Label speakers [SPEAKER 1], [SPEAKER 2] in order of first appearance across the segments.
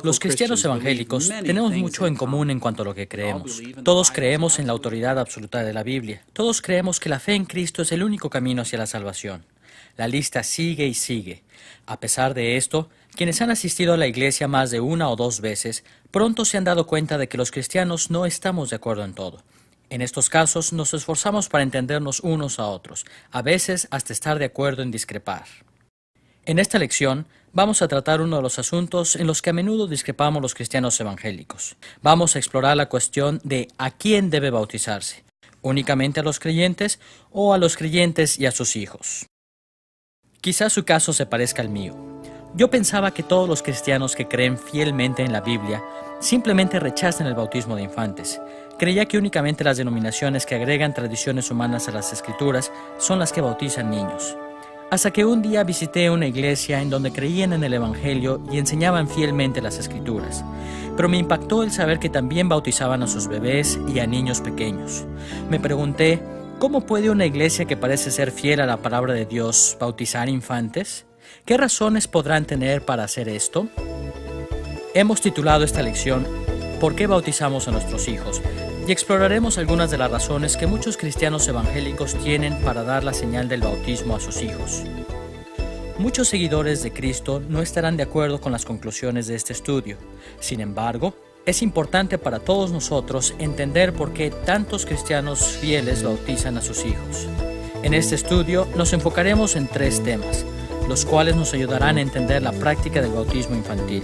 [SPEAKER 1] Los cristianos evangélicos tenemos mucho en común en cuanto a lo que creemos. Todos creemos en la autoridad absoluta de la Biblia. Todos creemos que la fe en Cristo es el único camino hacia la salvación. La lista sigue y sigue. A pesar de esto, quienes han asistido a la iglesia más de una o dos veces, pronto se han dado cuenta de que los cristianos no estamos de acuerdo en todo. En estos casos nos esforzamos para entendernos unos a otros, a veces hasta estar de acuerdo en discrepar. En esta lección vamos a tratar uno de los asuntos en los que a menudo discrepamos los cristianos evangélicos. Vamos a explorar la cuestión de ¿a quién debe bautizarse? ¿Únicamente a los creyentes o a los creyentes y a sus hijos? Quizás su caso se parezca al mío. Yo pensaba que todos los cristianos que creen fielmente en la Biblia simplemente rechazan el bautismo de infantes. Creía que únicamente las denominaciones que agregan tradiciones humanas a las Escrituras son las que bautizan niños. Hasta que un día visité una iglesia en donde creían en el Evangelio y enseñaban fielmente las Escrituras. Pero me impactó el saber que también bautizaban a sus bebés y a niños pequeños. Me pregunté, ¿cómo puede una iglesia que parece ser fiel a la palabra de Dios bautizar infantes? ¿Qué razones podrán tener para hacer esto? Hemos titulado esta lección ¿Por qué bautizamos a nuestros hijos? Y exploraremos algunas de las razones que muchos cristianos evangélicos tienen para dar la señal del bautismo a sus hijos. Muchos seguidores de Cristo no estarán de acuerdo con las conclusiones de este estudio. Sin embargo, es importante para todos nosotros entender por qué tantos cristianos fieles bautizan a sus hijos. En este estudio nos enfocaremos en 3 temas, los cuales nos ayudarán a entender la práctica del bautismo infantil.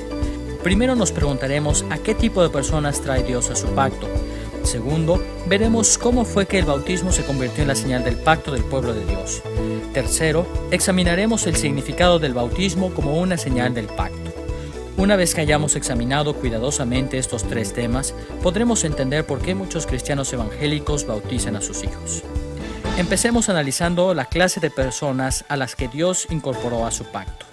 [SPEAKER 1] Primero nos preguntaremos a qué tipo de personas trae Dios a su pacto. Segundo, veremos cómo fue que el bautismo se convirtió en la señal del pacto del pueblo de Dios. Tercero, examinaremos el significado del bautismo como una señal del pacto. Una vez que hayamos examinado cuidadosamente estos 3 temas, podremos entender por qué muchos cristianos evangélicos bautizan a sus hijos. Empecemos analizando la clase de personas a las que Dios incorporó a su pacto.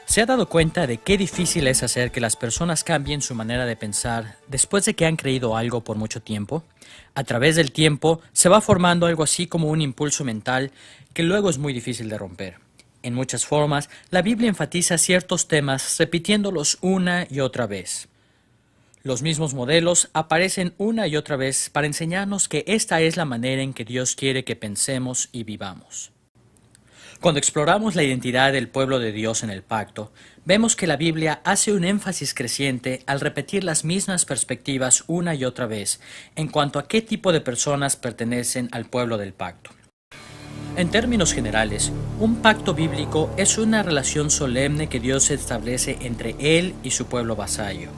[SPEAKER 1] ¿Se ha dado cuenta de qué difícil es hacer que las personas cambien su manera de pensar después de que han creído algo por mucho tiempo? A través del tiempo se va formando algo así como un impulso mental que luego es muy difícil de romper. En muchas formas, la Biblia enfatiza ciertos temas repitiéndolos una y otra vez. Los mismos modelos aparecen una y otra vez para enseñarnos que esta es la manera en que Dios quiere que pensemos y vivamos. Cuando exploramos la identidad del pueblo de Dios en el pacto, vemos que la Biblia hace un énfasis creciente al repetir las mismas perspectivas una y otra vez en cuanto a qué tipo de personas pertenecen al pueblo del pacto. En términos generales, un pacto bíblico es una relación solemne que Dios establece entre Él y su pueblo vasallo.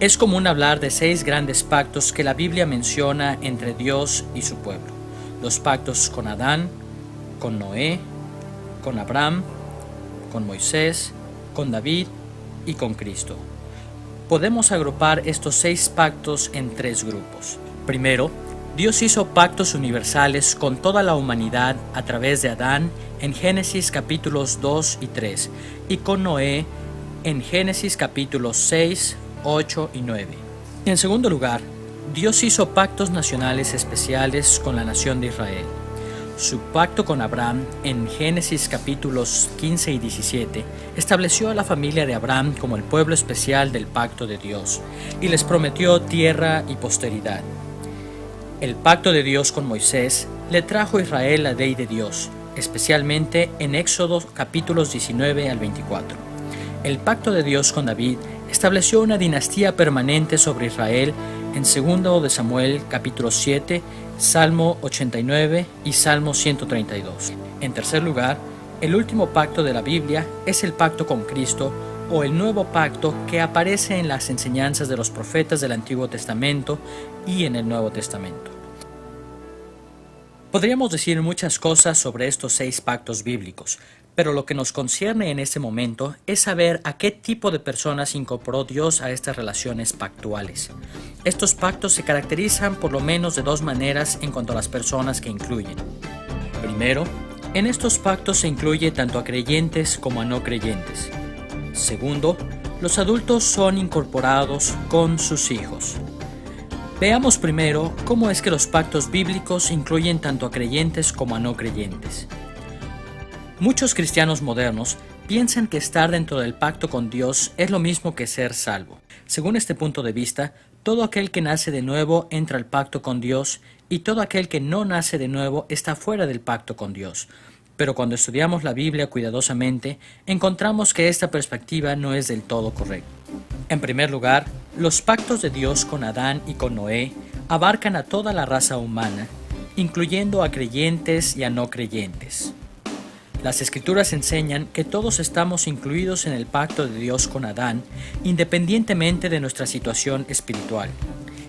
[SPEAKER 1] Es común hablar de 6 grandes pactos que la Biblia menciona entre Dios y su pueblo. Los pactos con Adán, con Noé, con Abraham, con Moisés, con David y con Cristo. Podemos agrupar estos 6 pactos en 3 grupos. Primero, Dios hizo pactos universales con toda la humanidad a través de Adán en Génesis capítulos 2 y 3 y con Noé en Génesis capítulos 6, 8 y 9. En segundo lugar, Dios hizo pactos nacionales especiales con la nación de Israel. Su pacto con Abraham en Génesis capítulos 15 y 17 estableció a la familia de Abraham como el pueblo especial del pacto de Dios y les prometió tierra y posteridad. El pacto de Dios con Moisés le trajo a Israel la ley de Dios, especialmente en Éxodo capítulos 19 al 24. El pacto de Dios con David estableció una dinastía permanente sobre Israel en 2 de Samuel capítulo 7, Salmo 89 y Salmo 132. En tercer lugar, el último pacto de la Biblia es el pacto con Cristo o el nuevo pacto que aparece en las enseñanzas de los profetas del Antiguo Testamento y en el Nuevo Testamento. Podríamos decir muchas cosas sobre estos 6 pactos bíblicos, pero lo que nos concierne en este momento es saber a qué tipo de personas incorporó Dios a estas relaciones pactuales. Estos pactos se caracterizan por lo menos de 2 maneras en cuanto a las personas que incluyen. Primero, en estos pactos se incluye tanto a creyentes como a no creyentes. Segundo, los adultos son incorporados con sus hijos. Veamos primero cómo es que los pactos bíblicos incluyen tanto a creyentes como a no creyentes. Muchos cristianos modernos piensan que estar dentro del pacto con Dios es lo mismo que ser salvo. Según este punto de vista, todo aquel que nace de nuevo entra al pacto con Dios y todo aquel que no nace de nuevo está fuera del pacto con Dios. Pero cuando estudiamos la Biblia cuidadosamente, encontramos que esta perspectiva no es del todo correcta. En primer lugar, los pactos de Dios con Adán y con Noé abarcan a toda la raza humana, incluyendo a creyentes y a no creyentes. Las Escrituras enseñan que todos estamos incluidos en el pacto de Dios con Adán, independientemente de nuestra situación espiritual.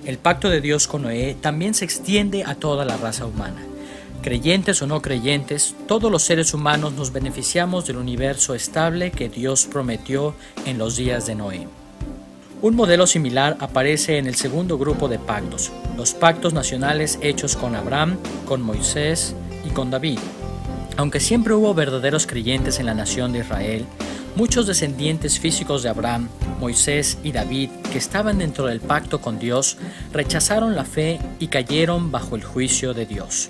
[SPEAKER 1] El pacto de Dios con Noé también se extiende a toda la raza humana. Creyentes o no creyentes, todos los seres humanos nos beneficiamos del universo estable que Dios prometió en los días de Noé. Un modelo similar aparece en el segundo grupo de pactos, los pactos nacionales hechos con Abraham, con Moisés y con David. Aunque siempre hubo verdaderos creyentes en la nación de Israel, muchos descendientes físicos de Abraham, Moisés y David que estaban dentro del pacto con Dios rechazaron la fe y cayeron bajo el juicio de Dios.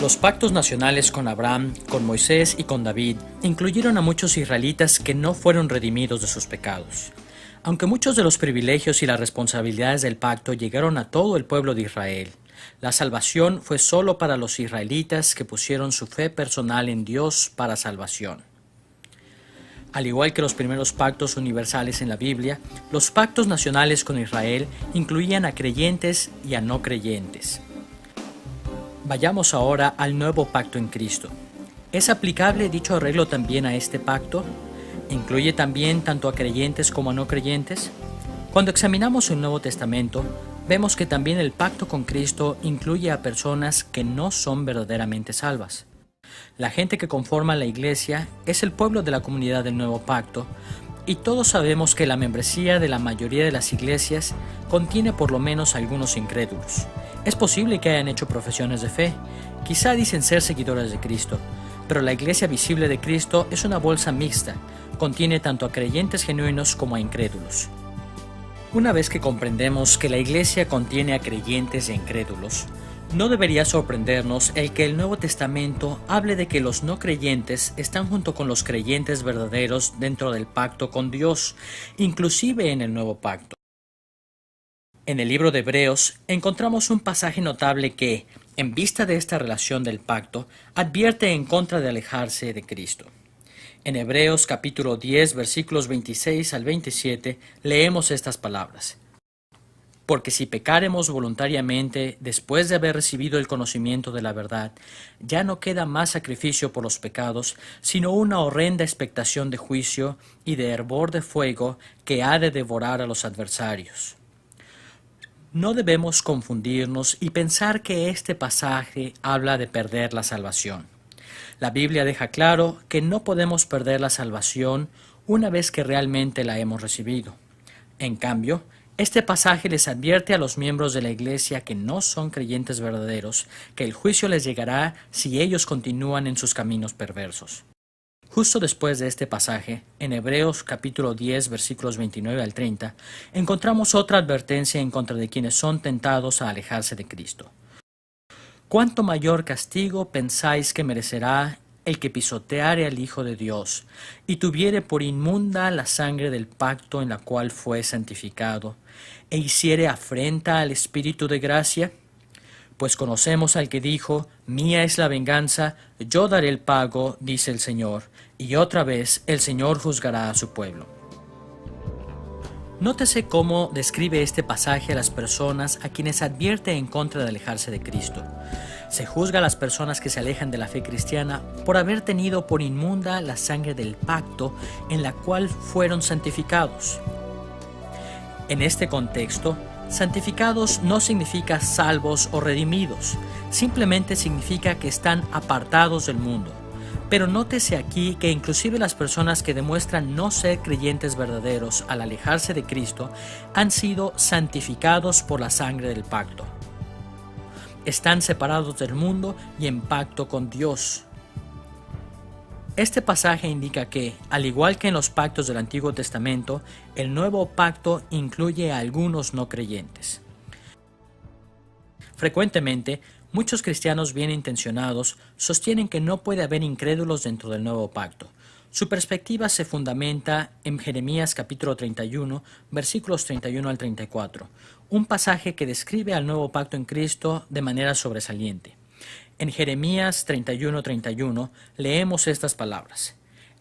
[SPEAKER 1] Los pactos nacionales con Abraham, con Moisés y con David incluyeron a muchos israelitas que no fueron redimidos de sus pecados. Aunque muchos de los privilegios y las responsabilidades del pacto llegaron a todo el pueblo de Israel, la salvación fue solo para los israelitas que pusieron su fe personal en Dios para salvación. Al igual que los primeros pactos universales en la Biblia, los pactos nacionales con Israel incluían a creyentes y a no creyentes. Vayamos ahora al nuevo pacto en Cristo. ¿Es aplicable dicho arreglo también a este pacto? ¿Incluye también tanto a creyentes como a no creyentes? Cuando examinamos el Nuevo Testamento, vemos que también el pacto con Cristo incluye a personas que no son verdaderamente salvas. La gente que conforma la iglesia es el pueblo de la comunidad del nuevo pacto, y todos sabemos que la membresía de la mayoría de las iglesias contiene por lo menos algunos incrédulos. Es posible que hayan hecho profesiones de fe, quizá dicen ser seguidores de Cristo, pero la iglesia visible de Cristo es una bolsa mixta, contiene tanto a creyentes genuinos como a incrédulos. Una vez que comprendemos que la iglesia contiene a creyentes e incrédulos, no debería sorprendernos el que el Nuevo Testamento hable de que los no creyentes están junto con los creyentes verdaderos dentro del pacto con Dios, inclusive en el nuevo pacto. En el libro de Hebreos encontramos un pasaje notable que, en vista de esta relación del pacto, advierte en contra de alejarse de Cristo. En Hebreos capítulo 10, versículos 26 al 27, leemos estas palabras. Porque si pecáremos voluntariamente después de haber recibido el conocimiento de la verdad, ya no queda más sacrificio por los pecados, sino una horrenda expectación de juicio y de hervor de fuego que ha de devorar a los adversarios. No debemos confundirnos y pensar que este pasaje habla de perder la salvación. La Biblia deja claro que no podemos perder la salvación una vez que realmente la hemos recibido. En cambio, este pasaje les advierte a los miembros de la iglesia que no son creyentes verdaderos que el juicio les llegará si ellos continúan en sus caminos perversos. Justo después de este pasaje, en Hebreos capítulo 10, versículos 29 al 30, encontramos otra advertencia en contra de quienes son tentados a alejarse de Cristo. ¿Cuánto mayor castigo pensáis que merecerá el que pisoteare al Hijo de Dios y tuviere por inmunda la sangre del pacto en la cual fue santificado, e hiciere afrenta al Espíritu de gracia? Pues conocemos al que dijo, mía es la venganza, yo daré el pago, dice el Señor, y otra vez el Señor juzgará a su pueblo. Nótese cómo describe este pasaje a las personas a quienes advierte en contra de alejarse de Cristo. Se juzga a las personas que se alejan de la fe cristiana por haber tenido por inmunda la sangre del pacto en la cual fueron santificados. En este contexto, santificados no significa salvos o redimidos, simplemente significa que están apartados del mundo. Pero nótese aquí que inclusive las personas que demuestran no ser creyentes verdaderos al alejarse de Cristo han sido santificados por la sangre del pacto. Están separados del mundo y en pacto con Dios. Este pasaje indica que, al igual que en los pactos del Antiguo Testamento, el nuevo pacto incluye a algunos no creyentes. Frecuentemente, Muchos cristianos bien intencionados sostienen que no puede haber incrédulos dentro del nuevo pacto. Su perspectiva se fundamenta en Jeremías capítulo 31, versículos 31 al 34, un pasaje que describe al nuevo pacto en Cristo de manera sobresaliente. En Jeremías 31:31 leemos estas palabras: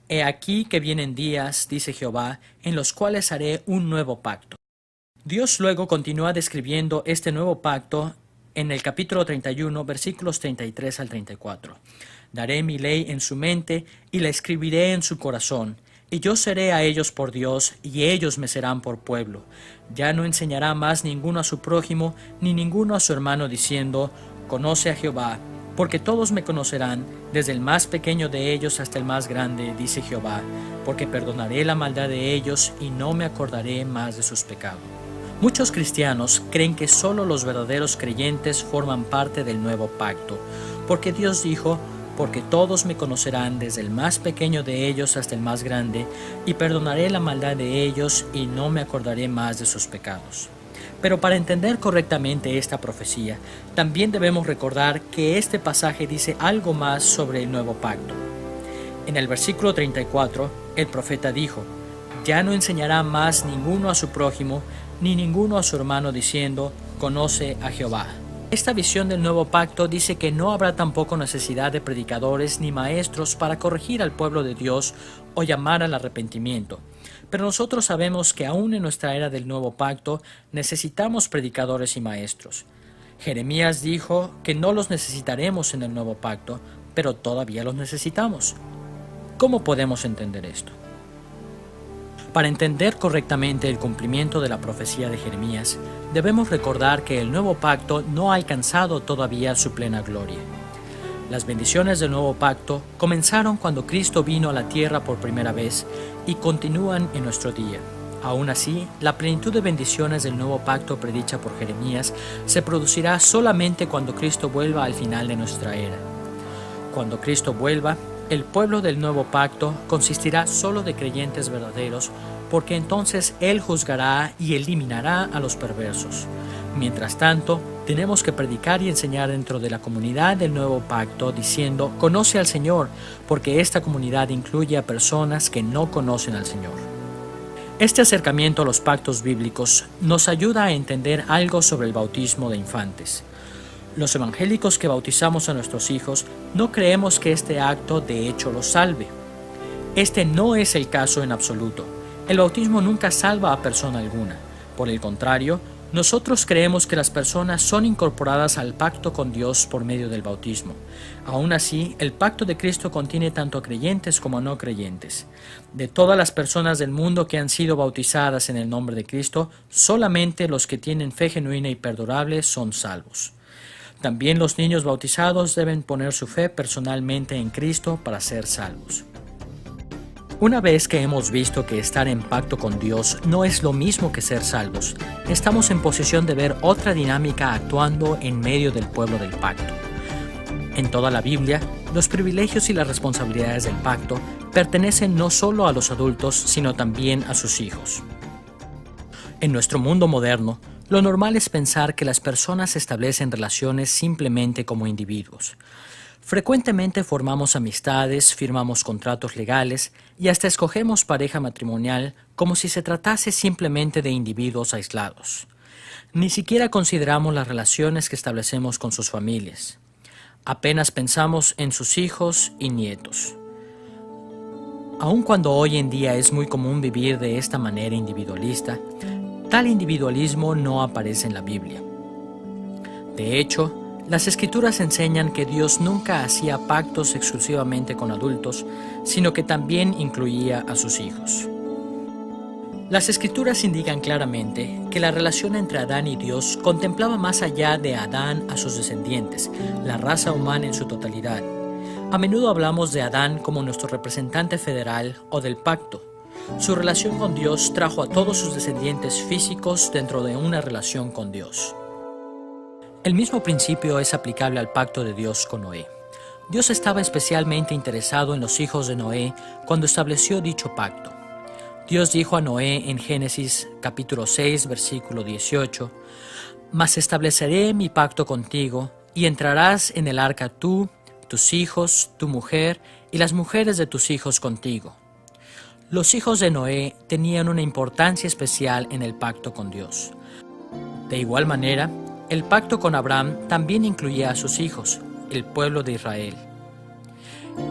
[SPEAKER 1] He aquí que vienen días, dice Jehová, en los cuales haré un nuevo pacto. Dios luego continúa describiendo este nuevo pacto en el capítulo 31, versículos 33 al 34. Daré mi ley en su mente y la escribiré en su corazón, y yo seré a ellos por Dios, y ellos me serán por pueblo. Ya no enseñará más ninguno a su prójimo, ni ninguno a su hermano, diciendo, conoce a Jehová, porque todos me conocerán, desde el más pequeño de ellos hasta el más grande, dice Jehová, porque perdonaré la maldad de ellos, y no me acordaré más de sus pecados. Muchos cristianos creen que solo los verdaderos creyentes forman parte del nuevo pacto, porque Dios dijo, porque todos me conocerán desde el más pequeño de ellos hasta el más grande, y perdonaré la maldad de ellos y no me acordaré más de sus pecados. Pero para entender correctamente esta profecía, también debemos recordar que este pasaje dice algo más sobre el nuevo pacto. En el versículo 34, el profeta dijo, ya no enseñará más ninguno a su prójimo, ni ninguno a su hermano, diciendo, conoce a Jehová. Esta visión del nuevo pacto dice que no habrá tampoco necesidad de predicadores ni maestros para corregir al pueblo de Dios o llamar al arrepentimiento. Pero nosotros sabemos que aún en nuestra era del nuevo pacto necesitamos predicadores y maestros. Jeremías dijo que no los necesitaremos en el nuevo pacto, pero todavía los necesitamos. ¿Cómo podemos entender esto? Para entender correctamente el cumplimiento de la profecía de Jeremías, debemos recordar que el nuevo pacto no ha alcanzado todavía su plena gloria. Las bendiciones del nuevo pacto comenzaron cuando Cristo vino a la tierra por primera vez y continúan en nuestro día. Aún así, la plenitud de bendiciones del nuevo pacto predicha por Jeremías se producirá solamente cuando Cristo vuelva al final de nuestra era. Cuando Cristo vuelva, el pueblo del nuevo pacto consistirá solo de creyentes verdaderos, porque entonces Él juzgará y eliminará a los perversos. Mientras tanto, tenemos que predicar y enseñar dentro de la comunidad del nuevo pacto, diciendo, conoce al Señor, porque esta comunidad incluye a personas que no conocen al Señor. Este acercamiento a los pactos bíblicos nos ayuda a entender algo sobre el bautismo de infantes. Los evangélicos que bautizamos a nuestros hijos no creemos que este acto de hecho los salve. Este no es el caso en absoluto. El bautismo nunca salva a persona alguna. Por el contrario, nosotros creemos que las personas son incorporadas al pacto con Dios por medio del bautismo. Aún así, el pacto de Cristo contiene tanto a creyentes como a no creyentes. De todas las personas del mundo que han sido bautizadas en el nombre de Cristo, solamente los que tienen fe genuina y perdurable son salvos. También los niños bautizados deben poner su fe personalmente en Cristo para ser salvos. Una vez que hemos visto que estar en pacto con Dios no es lo mismo que ser salvos, estamos en posición de ver otra dinámica actuando en medio del pueblo del pacto. En toda la Biblia, los privilegios y las responsabilidades del pacto pertenecen no solo a los adultos, sino también a sus hijos. En nuestro mundo moderno, lo normal es pensar que las personas establecen relaciones simplemente como individuos. Frecuentemente formamos amistades, firmamos contratos legales y hasta escogemos pareja matrimonial como si se tratase simplemente de individuos aislados. Ni siquiera consideramos las relaciones que establecemos con sus familias. Apenas pensamos en sus hijos y nietos. Aun cuando hoy en día es muy común vivir de esta manera individualista, tal individualismo no aparece en la Biblia. De hecho, las Escrituras enseñan que Dios nunca hacía pactos exclusivamente con adultos, sino que también incluía a sus hijos. Las Escrituras indican claramente que la relación entre Adán y Dios contemplaba más allá de Adán a sus descendientes, la raza humana en su totalidad. A menudo hablamos de Adán como nuestro representante federal o del pacto. Su relación con Dios trajo a todos sus descendientes físicos dentro de una relación con Dios. El mismo principio es aplicable al pacto de Dios con Noé. Dios estaba especialmente interesado en los hijos de Noé cuando estableció dicho pacto. Dios dijo a Noé en Génesis capítulo 6, versículo 18, «Mas estableceré mi pacto contigo Y entrarás en el arca tú, tus hijos, tu mujer y las mujeres de tus hijos contigo. Los hijos de Noé tenían una importancia especial en el pacto con Dios. De igual manera, el pacto con Abraham también incluía a sus hijos, el pueblo de Israel.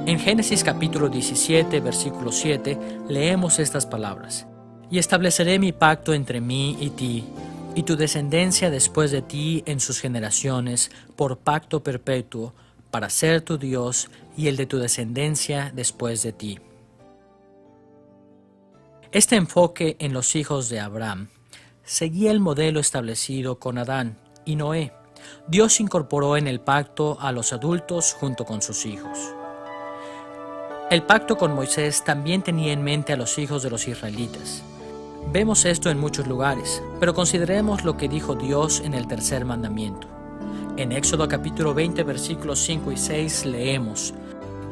[SPEAKER 1] En Génesis capítulo 17, versículo 7, leemos estas palabras: «Y estableceré mi pacto entre mí y ti, y tu descendencia después de ti en sus generaciones, por pacto perpetuo, para ser tu Dios y el de tu descendencia después de ti». Este enfoque en los hijos de Abraham seguía el modelo establecido con Adán y Noé. Dios incorporó en el pacto a los adultos junto con sus hijos. El pacto con Moisés también tenía en mente a los hijos de los israelitas. Vemos esto en muchos lugares, pero consideremos lo que dijo Dios en el tercer mandamiento. En Éxodo capítulo 20, versículos 5 y 6 leemos: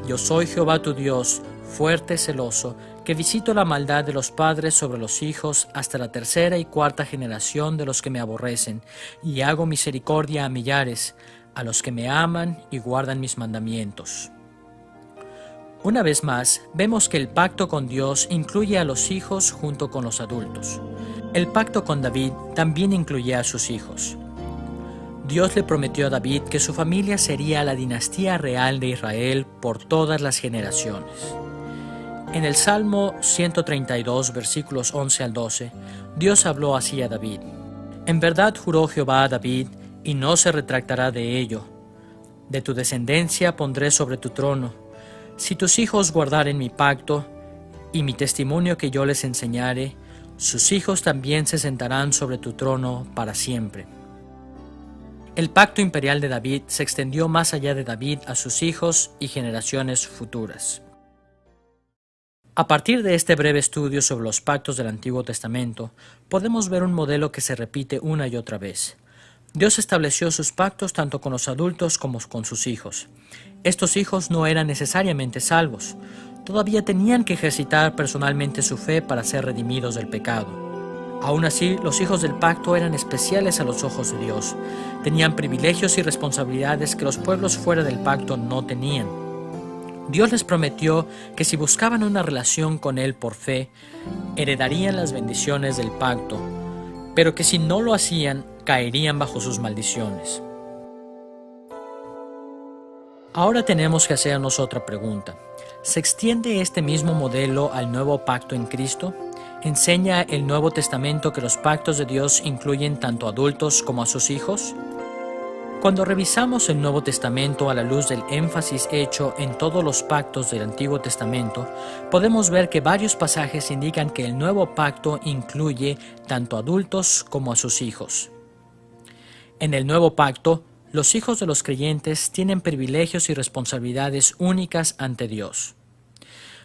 [SPEAKER 1] «Yo soy Jehová tu Dios, fuerte, celoso, que visito la maldad de los padres sobre los hijos hasta la tercera y cuarta generación de los que me aborrecen, y hago misericordia a millares, a los que me aman y guardan mis mandamientos». Una vez más, vemos que el pacto con Dios incluye a los hijos junto con los adultos. El pacto con David también incluía a sus hijos. Dios le prometió a David que su familia sería la dinastía real de Israel por todas las generaciones. En el Salmo 132, versículos 11 al 12, Dios habló así a David: «En verdad juró Jehová a David, y no se retractará de ello. De tu descendencia pondré sobre tu trono. Si tus hijos guardaren mi pacto y mi testimonio que yo les enseñare, sus hijos también se sentarán sobre tu trono para siempre». El pacto imperial de David se extendió más allá de David a sus hijos y generaciones futuras. A partir de este breve estudio sobre los pactos del Antiguo Testamento, podemos ver un modelo que se repite una y otra vez. Dios estableció sus pactos tanto con los adultos como con sus hijos. Estos hijos no eran necesariamente salvos. Todavía tenían que ejercitar personalmente su fe para ser redimidos del pecado. Aún así, los hijos del pacto eran especiales a los ojos de Dios. Tenían privilegios y responsabilidades que los pueblos fuera del pacto no tenían. Dios les prometió que si buscaban una relación con Él por fe, heredarían las bendiciones del pacto, pero que si no lo hacían, caerían bajo sus maldiciones. Ahora tenemos que hacernos otra pregunta. ¿Se extiende este mismo modelo al nuevo pacto en Cristo? ¿Enseña el Nuevo Testamento que los pactos de Dios incluyen tanto a adultos como a sus hijos? Cuando revisamos el Nuevo Testamento a la luz del énfasis hecho en todos los pactos del Antiguo Testamento, podemos ver que varios pasajes indican que el nuevo pacto incluye tanto a adultos como a sus hijos. En el nuevo pacto, los hijos de los creyentes tienen privilegios y responsabilidades únicas ante Dios.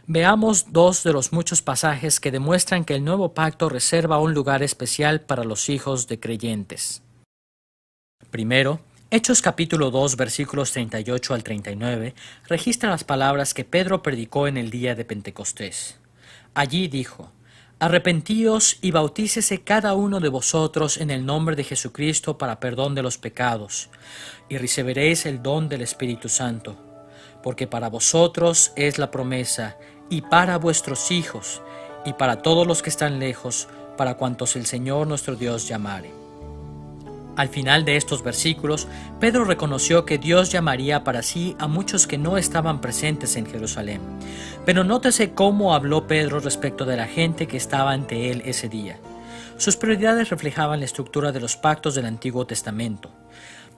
[SPEAKER 1] Veamos dos de los muchos pasajes que demuestran que el nuevo pacto reserva un lugar especial para los hijos de creyentes. Primero, Hechos capítulo 2, versículos 38 al 39, registra las palabras que Pedro predicó en el día de Pentecostés. Allí dijo: «Arrepentíos y bautícese cada uno de vosotros en el nombre de Jesucristo para perdón de los pecados, y recibiréis el don del Espíritu Santo, porque para vosotros es la promesa, y para vuestros hijos, y para todos los que están lejos, para cuantos el Señor nuestro Dios llamare». Al final de estos versículos, Pedro reconoció que Dios llamaría para sí a muchos que no estaban presentes en Jerusalén. Pero nótese cómo habló Pedro respecto de la gente que estaba ante él ese día. Sus prioridades reflejaban la estructura de los pactos del Antiguo Testamento.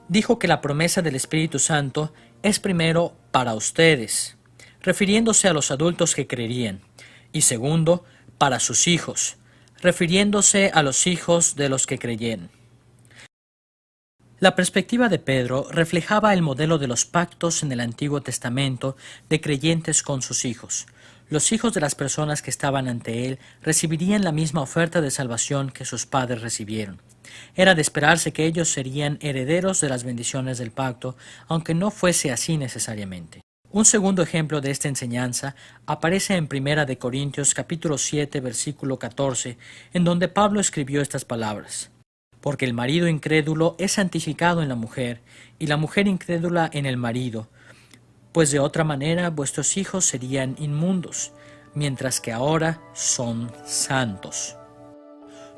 [SPEAKER 1] Dijo que la promesa del Espíritu Santo es primero para ustedes, refiriéndose a los adultos que creerían, y segundo, para sus hijos, refiriéndose a los hijos de los que creyeran. La perspectiva de Pedro reflejaba el modelo de los pactos en el Antiguo Testamento de creyentes con sus hijos. Los hijos de las personas que estaban ante él recibirían la misma oferta de salvación que sus padres recibieron. Era de esperarse que ellos serían herederos de las bendiciones del pacto, aunque no fuese así necesariamente. Un segundo ejemplo de esta enseñanza aparece en 1 Corintios capítulo 7, versículo 14, en donde Pablo escribió estas palabras: porque el marido incrédulo es santificado en la mujer, y la mujer incrédula en el marido, pues de otra manera vuestros hijos serían inmundos, mientras que ahora son santos.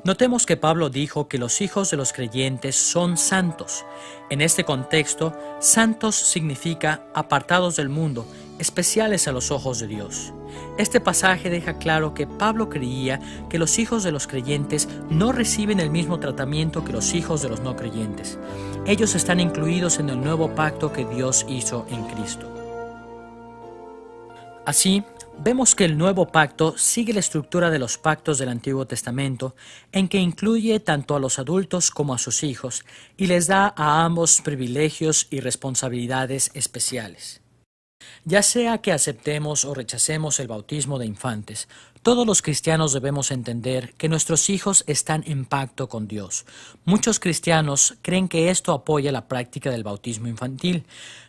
[SPEAKER 1] Notemos que Pablo dijo que los hijos de los creyentes son santos. En este contexto, santos significa apartados del mundo, especiales a los ojos de Dios. Este pasaje deja claro que Pablo creía que los hijos de los creyentes no reciben el mismo tratamiento que los hijos de los no creyentes. Ellos están incluidos en el nuevo pacto que Dios hizo en Cristo. Así, vemos que el nuevo pacto sigue la estructura de los pactos del Antiguo Testamento, en que incluye tanto a los adultos como a sus hijos, y les da a ambos privilegios y responsabilidades especiales. Ya sea que aceptemos o rechacemos el bautismo de infantes, todos los cristianos debemos entender que nuestros hijos están en pacto con Dios. Muchos cristianos creen que esto apoya la práctica del bautismo infantil,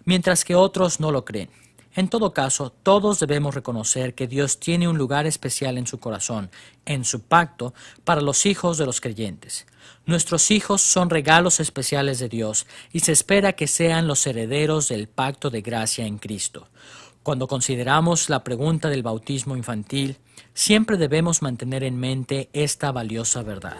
[SPEAKER 1] mientras que otros no lo creen. En todo caso, todos debemos reconocer que Dios tiene un lugar especial en su corazón, en su pacto, para los hijos de los creyentes. Nuestros hijos son regalos especiales de Dios y se espera que sean los herederos del pacto de gracia en Cristo. Cuando consideramos la pregunta del bautismo infantil, siempre debemos mantener en mente esta valiosa verdad.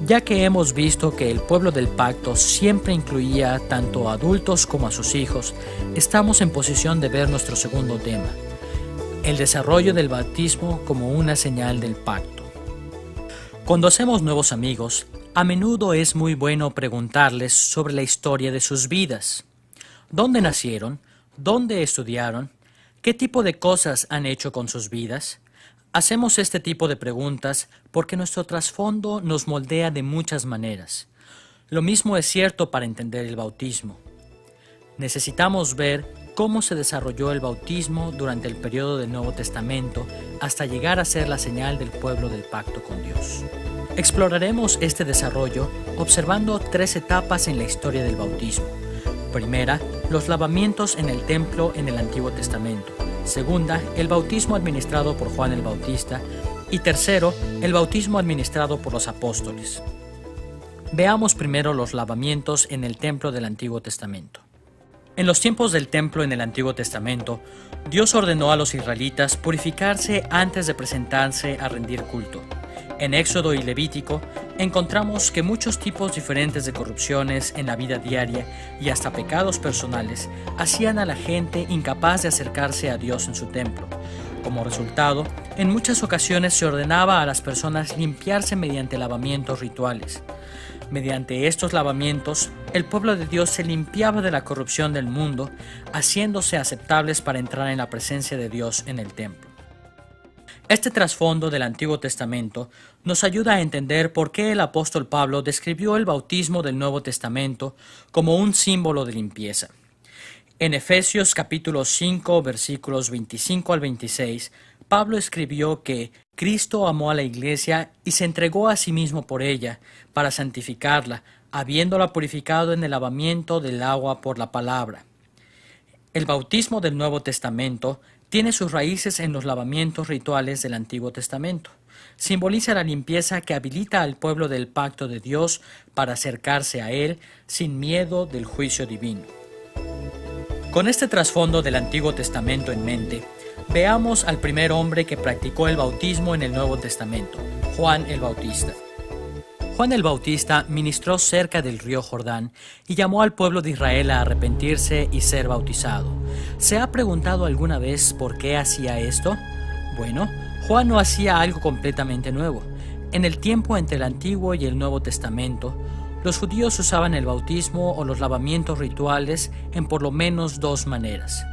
[SPEAKER 1] Ya que hemos visto que el pueblo del pacto siempre incluía tanto a adultos como a sus hijos, estamos en posición de ver nuestro segundo tema, el desarrollo del bautismo como una señal del pacto. Cuando hacemos nuevos amigos, a menudo es muy bueno preguntarles sobre la historia de sus vidas. ¿Dónde nacieron? ¿Dónde estudiaron? ¿Qué tipo de cosas han hecho con sus vidas? Hacemos este tipo de preguntas porque nuestro trasfondo nos moldea de muchas maneras. Lo mismo es cierto para entender el bautismo. Necesitamos ver cómo se desarrolló el bautismo durante el periodo del Nuevo Testamento hasta llegar a ser la señal del pueblo del pacto con Dios. Exploraremos este desarrollo observando 3 etapas en la historia del bautismo. Primera, los lavamientos en el templo en el Antiguo Testamento. Segunda, el bautismo administrado por Juan el Bautista. Y tercero, el bautismo administrado por los apóstoles. Veamos primero los lavamientos en el templo del Antiguo Testamento. En los tiempos del templo en el Antiguo Testamento, Dios ordenó a los israelitas purificarse antes de presentarse a rendir culto. En Éxodo y Levítico encontramos que muchos tipos diferentes de corrupciones en la vida diaria y hasta pecados personales hacían a la gente incapaz de acercarse a Dios en su templo. Como resultado, en muchas ocasiones se ordenaba a las personas limpiarse mediante lavamientos rituales. Mediante estos lavamientos, el pueblo de Dios se limpiaba de la corrupción del mundo, haciéndose aceptables para entrar en la presencia de Dios en el templo. Este trasfondo del Antiguo Testamento nos ayuda a entender por qué el apóstol Pablo describió el bautismo del Nuevo Testamento como un símbolo de limpieza. En Efesios capítulo 5, versículos 25 al 26, Pablo escribió que Cristo amó a la iglesia y se entregó a sí mismo por ella, para santificarla, habiéndola purificado en el lavamiento del agua por la palabra. El bautismo del Nuevo Testamento tiene sus raíces en los lavamientos rituales del Antiguo Testamento. Simboliza la limpieza que habilita al pueblo del pacto de Dios para acercarse a Él sin miedo del juicio divino. Con este trasfondo del Antiguo Testamento en mente, veamos al primer hombre que practicó el bautismo en el Nuevo Testamento, Juan el Bautista. Juan el Bautista ministró cerca del río Jordán y llamó al pueblo de Israel a arrepentirse y ser bautizado. ¿Se ha preguntado alguna vez por qué hacía esto? Bueno, Juan no hacía algo completamente nuevo. En el tiempo entre el Antiguo y el Nuevo Testamento, los judíos usaban el bautismo o los lavamientos rituales en por lo menos 2 maneras.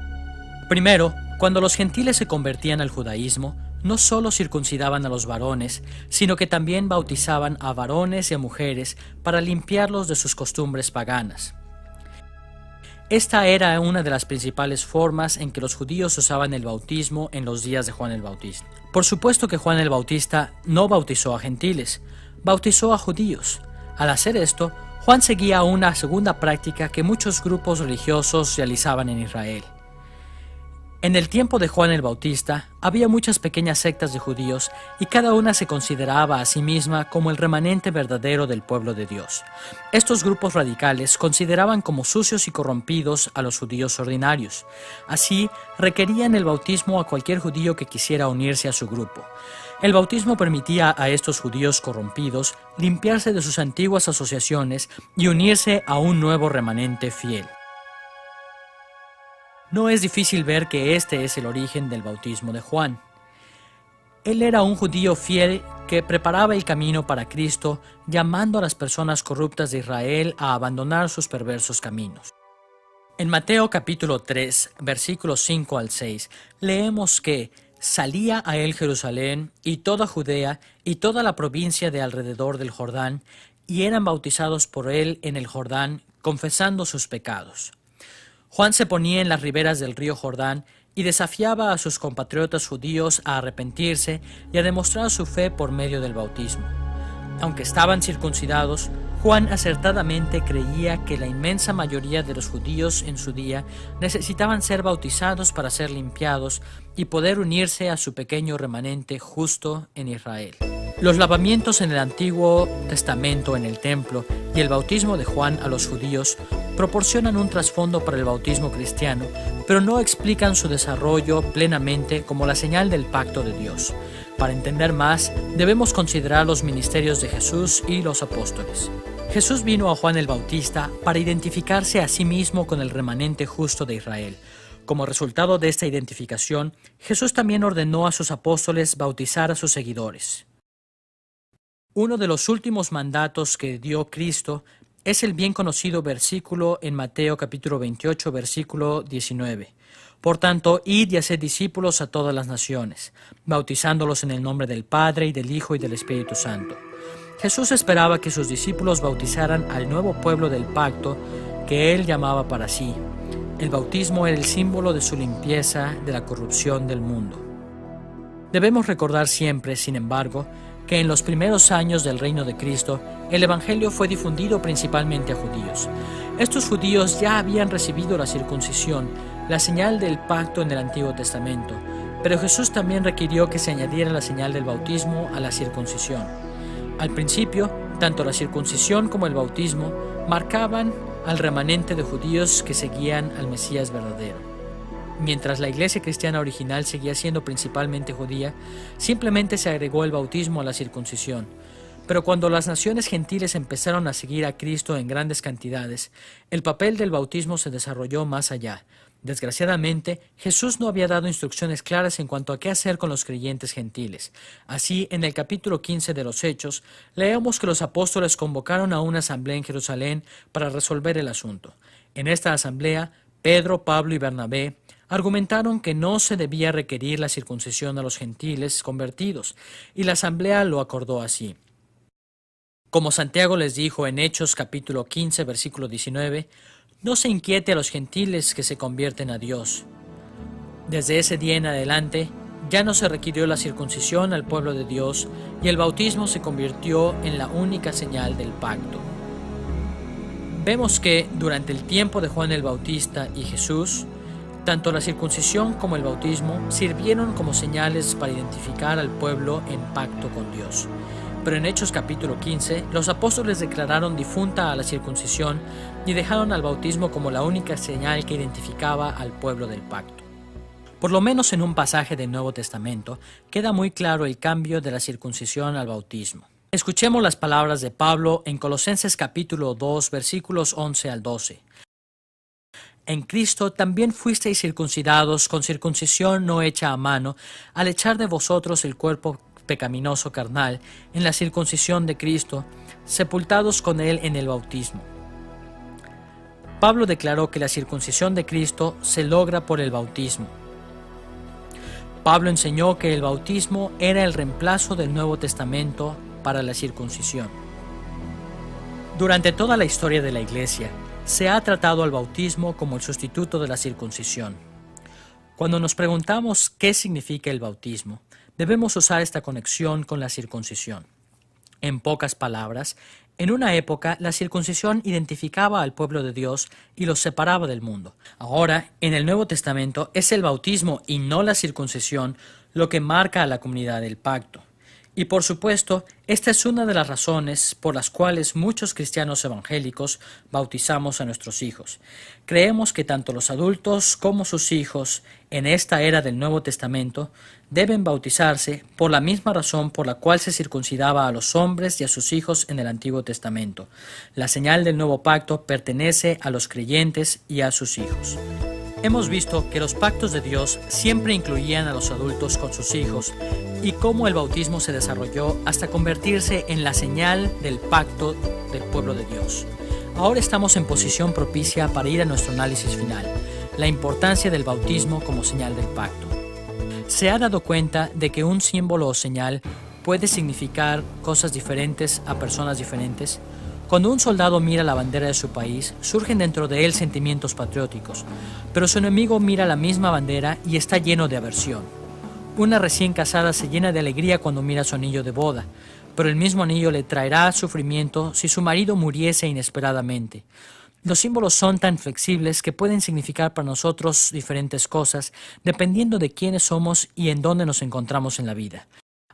[SPEAKER 1] Primero, cuando los gentiles se convertían al judaísmo, no solo circuncidaban a los varones, sino que también bautizaban a varones y a mujeres para limpiarlos de sus costumbres paganas. Esta era una de las principales formas en que los judíos usaban el bautismo en los días de Juan el Bautista. Por supuesto que Juan el Bautista no bautizó a gentiles, bautizó a judíos. Al hacer esto, Juan seguía una segunda práctica que muchos grupos religiosos realizaban en Israel. En el tiempo de Juan el Bautista, había muchas pequeñas sectas de judíos y cada una se consideraba a sí misma como el remanente verdadero del pueblo de Dios. Estos grupos radicales consideraban como sucios y corrompidos a los judíos ordinarios. Así, requerían el bautismo a cualquier judío que quisiera unirse a su grupo. El bautismo permitía a estos judíos corrompidos limpiarse de sus antiguas asociaciones y unirse a un nuevo remanente fiel. No es difícil ver que este es el origen del bautismo de Juan. Él era un judío fiel que preparaba el camino para Cristo, llamando a las personas corruptas de Israel a abandonar sus perversos caminos. En Mateo capítulo 3, versículos 5 al 6, leemos que salía a él Jerusalén y toda Judea y toda la provincia de alrededor del Jordán, y eran bautizados por él en el Jordán, confesando sus pecados. Juan se ponía en las riberas del río Jordán y desafiaba a sus compatriotas judíos a arrepentirse y a demostrar su fe por medio del bautismo. Aunque estaban circuncidados, Juan acertadamente creía que la inmensa mayoría de los judíos en su día necesitaban ser bautizados para ser limpiados y poder unirse a su pequeño remanente justo en Israel. Los lavamientos en el Antiguo Testamento en el templo y el bautismo de Juan a los judíos proporcionan un trasfondo para el bautismo cristiano, pero no explican su desarrollo plenamente como la señal del pacto de Dios. Para entender más, debemos considerar los ministerios de Jesús y los apóstoles. Jesús vino a Juan el Bautista para identificarse a sí mismo con el remanente justo de Israel. Como resultado de esta identificación, Jesús también ordenó a sus apóstoles bautizar a sus seguidores. Uno de los últimos mandatos que dio Cristo es el bien conocido versículo en Mateo capítulo 28, versículo 19. Por tanto, id y haced discípulos a todas las naciones, bautizándolos en el nombre del Padre, y del Hijo, y del Espíritu Santo. Jesús esperaba que sus discípulos bautizaran al nuevo pueblo del pacto que él llamaba para sí. El bautismo era el símbolo de su limpieza de la corrupción del mundo. Debemos recordar siempre, sin embargo, que en los primeros años del reino de Cristo, el Evangelio fue difundido principalmente a judíos. Estos judíos ya habían recibido la circuncisión, la señal del pacto en el Antiguo Testamento, pero Jesús también requirió que se añadiera la señal del bautismo a la circuncisión. Al principio, tanto la circuncisión como el bautismo marcaban al remanente de judíos que seguían al Mesías verdadero. Mientras la iglesia cristiana original seguía siendo principalmente judía, simplemente se agregó el bautismo a la circuncisión. Pero cuando las naciones gentiles empezaron a seguir a Cristo en grandes cantidades, el papel del bautismo se desarrolló más allá. Desgraciadamente, Jesús no había dado instrucciones claras en cuanto a qué hacer con los creyentes gentiles. Así, en el capítulo 15 de los Hechos, leemos que los apóstoles convocaron a una asamblea en Jerusalén para resolver el asunto. En esta asamblea, Pedro, Pablo y Bernabé argumentaron que no se debía requerir la circuncisión a los gentiles convertidos, y la asamblea lo acordó así. Como Santiago les dijo en Hechos capítulo 15, versículo 19, no se inquiete a los gentiles que se convierten a Dios. Desde ese día en adelante, ya no se requirió la circuncisión al pueblo de Dios, y el bautismo se convirtió en la única señal del pacto. Vemos que durante el tiempo de Juan el Bautista y Jesús, tanto la circuncisión como el bautismo sirvieron como señales para identificar al pueblo en pacto con Dios. Pero en Hechos capítulo 15, los apóstoles declararon difunta a la circuncisión y dejaron al bautismo como la única señal que identificaba al pueblo del pacto. Por lo menos en un pasaje del Nuevo Testamento, queda muy claro el cambio de la circuncisión al bautismo. Escuchemos las palabras de Pablo en Colosenses capítulo 2, versículos 11 al 12. En Cristo también fuisteis circuncidados con circuncisión no hecha a mano, al echar de vosotros el cuerpo pecaminoso carnal en la circuncisión de Cristo, sepultados con él en el bautismo. Pablo declaró que la circuncisión de Cristo se logra por el bautismo. Pablo enseñó que el bautismo era el reemplazo del Nuevo Testamento para la circuncisión. Durante toda la historia de la Iglesia, se ha tratado al bautismo como el sustituto de la circuncisión. Cuando nos preguntamos qué significa el bautismo, debemos usar esta conexión con la circuncisión. En pocas palabras, En una época, la circuncisión identificaba al pueblo de Dios y los separaba del mundo. Ahora, en el Nuevo Testamento, es el bautismo y no la circuncisión lo que marca a la comunidad del pacto. Y por supuesto, esta es una de las razones por las cuales muchos cristianos evangélicos bautizamos a nuestros hijos. Creemos que tanto los adultos como sus hijos en esta era del Nuevo Testamento deben bautizarse por la misma razón por la cual se circuncidaba a los hombres y a sus hijos en el Antiguo Testamento. La señal del nuevo pacto pertenece a los creyentes y a sus hijos. Hemos visto que los pactos de Dios siempre incluían a los adultos con sus hijos y cómo el bautismo se desarrolló hasta convertirse en la señal del pacto del pueblo de Dios. Ahora estamos en posición propicia para ir a nuestro análisis final, la importancia del bautismo como señal del pacto. ¿Se ha dado cuenta de que un símbolo o señal puede significar cosas diferentes a personas diferentes? Cuando un soldado mira la bandera de su país, surgen dentro de él sentimientos patrióticos, pero su enemigo mira la misma bandera y está lleno de aversión. Una recién casada se llena de alegría cuando mira su anillo de boda, pero el mismo anillo le traerá sufrimiento si su marido muriese inesperadamente. Los símbolos son tan flexibles que pueden significar para nosotros diferentes cosas, dependiendo de quiénes somos y en dónde nos encontramos en la vida.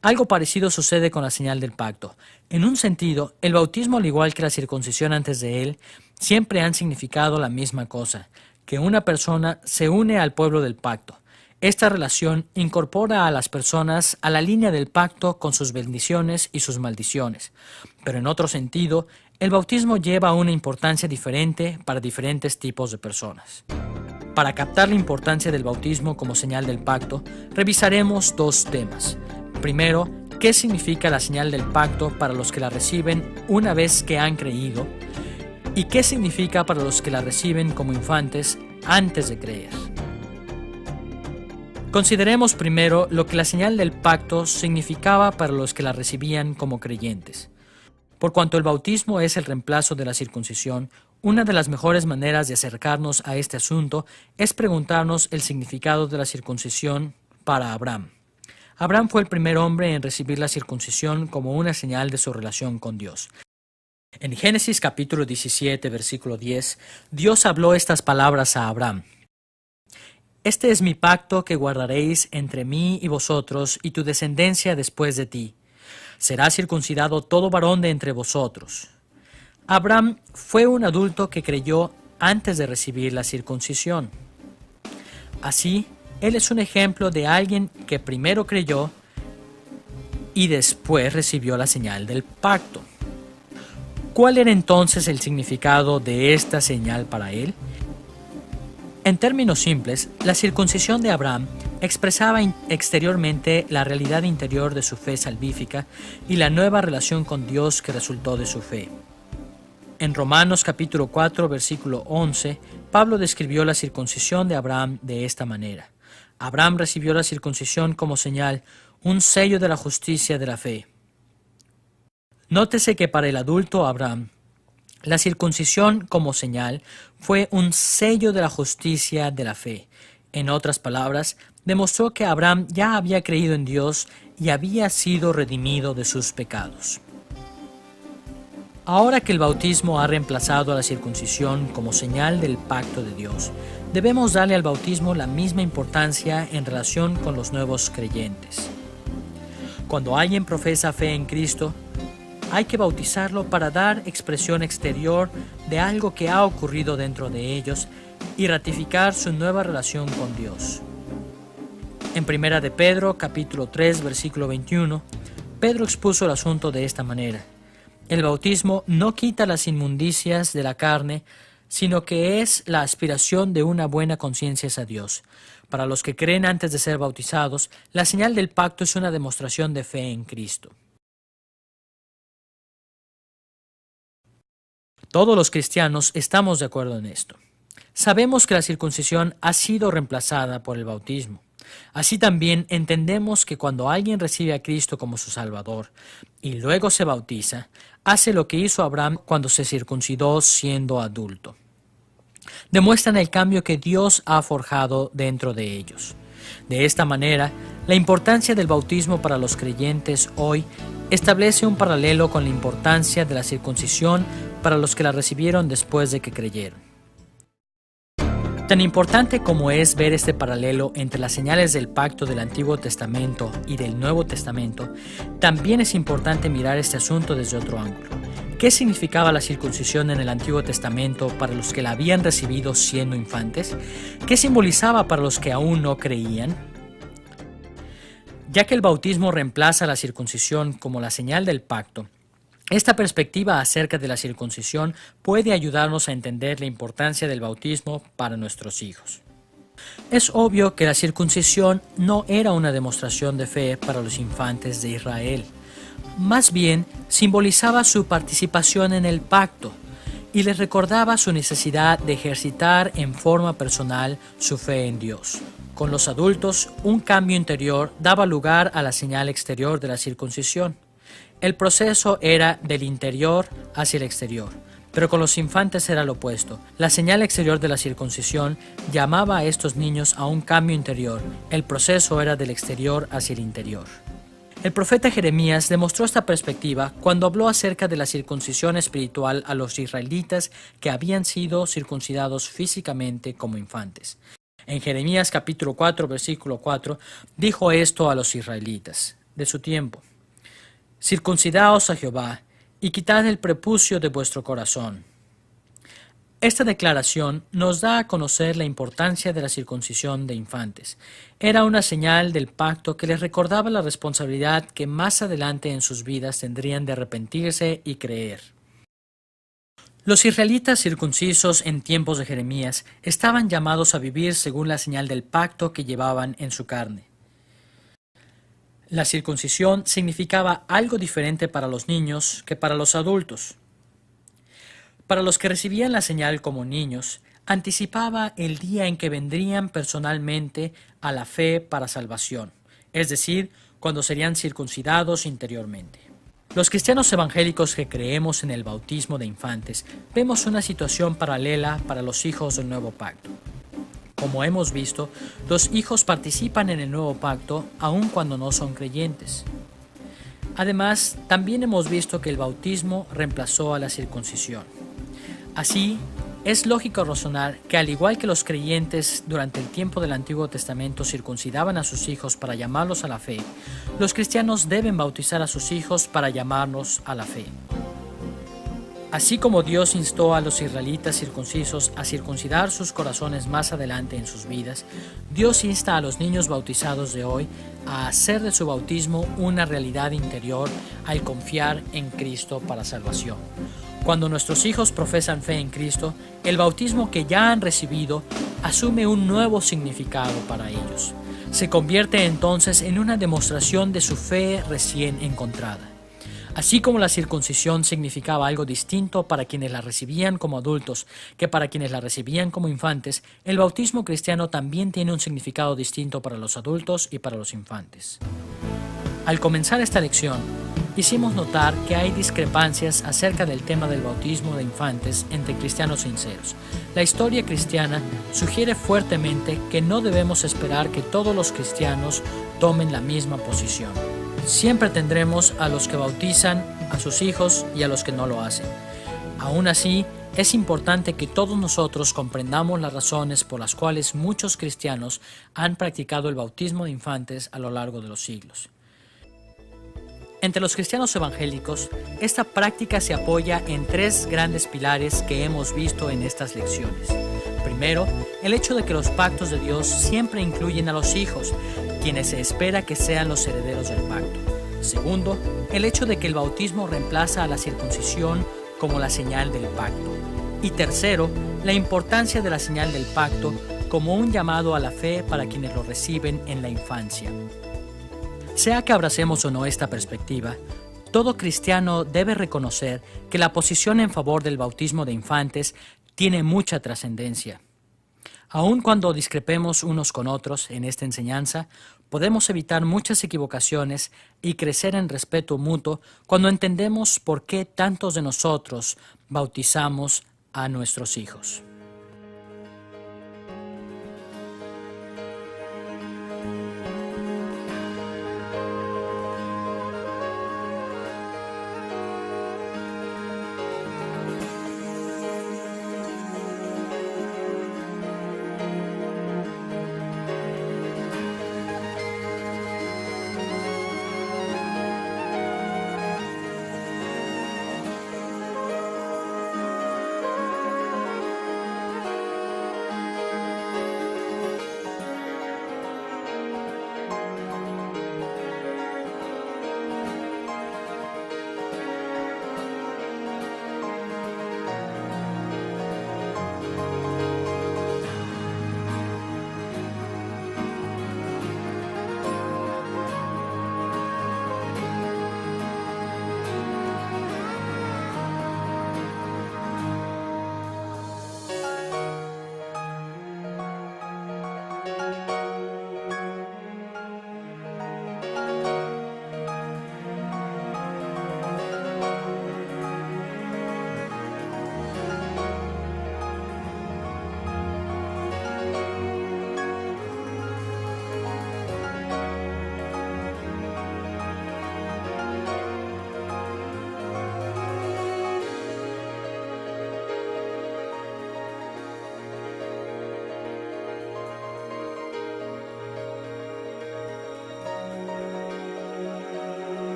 [SPEAKER 1] Algo parecido sucede con la señal del pacto. En un sentido, el bautismo, al igual que la circuncisión antes de él, siempre han significado la misma cosa, que una persona se une al pueblo del pacto. Esta relación incorpora a las personas a la línea del pacto con sus bendiciones y sus maldiciones. Pero en otro sentido, el bautismo lleva una importancia diferente para diferentes tipos de personas. Para captar la importancia del bautismo como señal del pacto, revisaremos dos temas. Primero, ¿qué significa la señal del pacto para los que la reciben una vez que han creído? ¿Y qué significa para los que la reciben como infantes antes de creer? Consideremos primero lo que la señal del pacto significaba para los que la recibían como creyentes. Por cuanto el bautismo es el reemplazo de la circuncisión, una de las mejores maneras de acercarnos a este asunto es preguntarnos el significado de la circuncisión para Abraham. Abraham fue el primer hombre en recibir la circuncisión como una señal de su relación con Dios. En Génesis capítulo 17, versículo 10, Dios habló estas palabras a Abraham. Este es mi pacto que guardaréis entre mí y vosotros y tu descendencia después de ti. Será circuncidado todo varón de entre vosotros. Abraham fue un adulto que creyó antes de recibir la circuncisión. Así, él es un ejemplo de alguien que primero creyó y después recibió la señal del pacto. ¿Cuál era entonces el significado de esta señal para él? En términos simples, la circuncisión de Abraham expresaba exteriormente la realidad interior de su fe salvífica y la nueva relación con Dios que resultó de su fe. En Romanos capítulo 4, versículo 11, Pablo describió la circuncisión de Abraham de esta manera. Abraham recibió la circuncisión como señal, un sello de la justicia de la fe. Nótese que para el adulto Abraham, la circuncisión como señal fue un sello de la justicia de la fe. En otras palabras, demostró que Abraham ya había creído en Dios y había sido redimido de sus pecados. Ahora que el bautismo ha reemplazado a la circuncisión como señal del pacto de Dios, debemos darle al bautismo la misma importancia en relación con los nuevos creyentes. Cuando alguien profesa fe en Cristo, hay que bautizarlo para dar expresión exterior de algo que ha ocurrido dentro de ellos y ratificar su nueva relación con Dios. En 1 de Pedro, capítulo 3, versículo 21, Pedro expuso el asunto de esta manera. El bautismo no quita las inmundicias de la carne, sino que es la aspiración de una buena conciencia hacia Dios. Para los que creen antes de ser bautizados, la señal del pacto es una demostración de fe en Cristo. Todos los cristianos estamos de acuerdo en esto. Sabemos que la circuncisión ha sido reemplazada por el bautismo. Así también entendemos que cuando alguien recibe a Cristo como su Salvador y luego se bautiza, hace lo que hizo Abraham cuando se circuncidó siendo adulto. Demuestran el cambio que Dios ha forjado dentro de ellos. De esta manera, la importancia del bautismo para los creyentes hoy establece un paralelo con la importancia de la circuncisión para los que la recibieron después de que creyeron. Tan importante como es ver este paralelo entre las señales del pacto del Antiguo Testamento y del Nuevo Testamento, también es importante mirar este asunto desde otro ángulo. ¿Qué significaba la circuncisión en el Antiguo Testamento para los que la habían recibido siendo infantes? ¿Qué simbolizaba para los que aún no creían? Ya que el bautismo reemplaza la circuncisión como la señal del pacto, esta perspectiva acerca de la circuncisión puede ayudarnos a entender la importancia del bautismo para nuestros hijos. Es obvio que la circuncisión no era una demostración de fe para los infantes de Israel. Más bien, simbolizaba su participación en el pacto y les recordaba su necesidad de ejercitar en forma personal su fe en Dios. Con los adultos, un cambio interior daba lugar a la señal exterior de la circuncisión. El proceso era del interior hacia el exterior, pero con los infantes era lo opuesto. La señal exterior de la circuncisión llamaba a estos niños a un cambio interior. El proceso era del exterior hacia el interior. El profeta Jeremías demostró esta perspectiva cuando habló acerca de la circuncisión espiritual a los israelitas que habían sido circuncidados físicamente como infantes. En Jeremías capítulo 4, versículo 4, dijo esto a los israelitas de su tiempo: circuncidaos a Jehová, y quitad el prepucio de vuestro corazón. Esta declaración nos da a conocer la importancia de la circuncisión de infantes. Era una señal del pacto que les recordaba la responsabilidad que más adelante en sus vidas tendrían de arrepentirse y creer. Los israelitas circuncisos en tiempos de Jeremías estaban llamados a vivir según la señal del pacto que llevaban en su carne. La circuncisión significaba algo diferente para los niños que para los adultos. Para los que recibían la señal como niños, anticipaba el día en que vendrían personalmente a la fe para salvación, es decir, cuando serían circuncidados interiormente. Los cristianos evangélicos que creemos en el bautismo de infantes vemos una situación paralela para los hijos del nuevo pacto. Como hemos visto, los hijos participan en el nuevo pacto aun cuando no son creyentes. Además, también hemos visto que el bautismo reemplazó a la circuncisión. Así, es lógico razonar que al igual que los creyentes durante el tiempo del Antiguo Testamento circuncidaban a sus hijos para llamarlos a la fe, los cristianos deben bautizar a sus hijos para llamarlos a la fe. Así como Dios instó a los israelitas circuncisos a circuncidar sus corazones más adelante en sus vidas, Dios insta a los niños bautizados de hoy a hacer de su bautismo una realidad interior al confiar en Cristo para salvación. Cuando nuestros hijos profesan fe en Cristo, el bautismo que ya han recibido asume un nuevo significado para ellos. Se convierte entonces en una demostración de su fe recién encontrada. Así como la circuncisión significaba algo distinto para quienes la recibían como adultos que para quienes la recibían como infantes, el bautismo cristiano también tiene un significado distinto para los adultos y para los infantes. Al comenzar esta lección, hicimos notar que hay discrepancias acerca del tema del bautismo de infantes entre cristianos sinceros. La historia cristiana sugiere fuertemente que no debemos esperar que todos los cristianos tomen la misma posición. Siempre tendremos a los que bautizan a sus hijos y a los que no lo hacen. Aún así, es importante que todos nosotros comprendamos las razones por las cuales muchos cristianos han practicado el bautismo de infantes a lo largo de los siglos. Entre los cristianos evangélicos, esta práctica se apoya en tres grandes pilares que hemos visto en estas lecciones. Primero, el hecho de que los pactos de Dios siempre incluyen a los hijos, quienes se espera que sean los herederos del pacto. Segundo, el hecho de que el bautismo reemplaza a la circuncisión como la señal del pacto. Y tercero, la importancia de la señal del pacto como un llamado a la fe para quienes lo reciben en la infancia. Sea que abracemos o no esta perspectiva, todo cristiano debe reconocer que la posición en favor del bautismo de infantes tiene mucha trascendencia. Aun cuando discrepemos unos con otros en esta enseñanza, podemos evitar muchas equivocaciones y crecer en respeto mutuo cuando entendemos por qué tantos de nosotros bautizamos a nuestros hijos.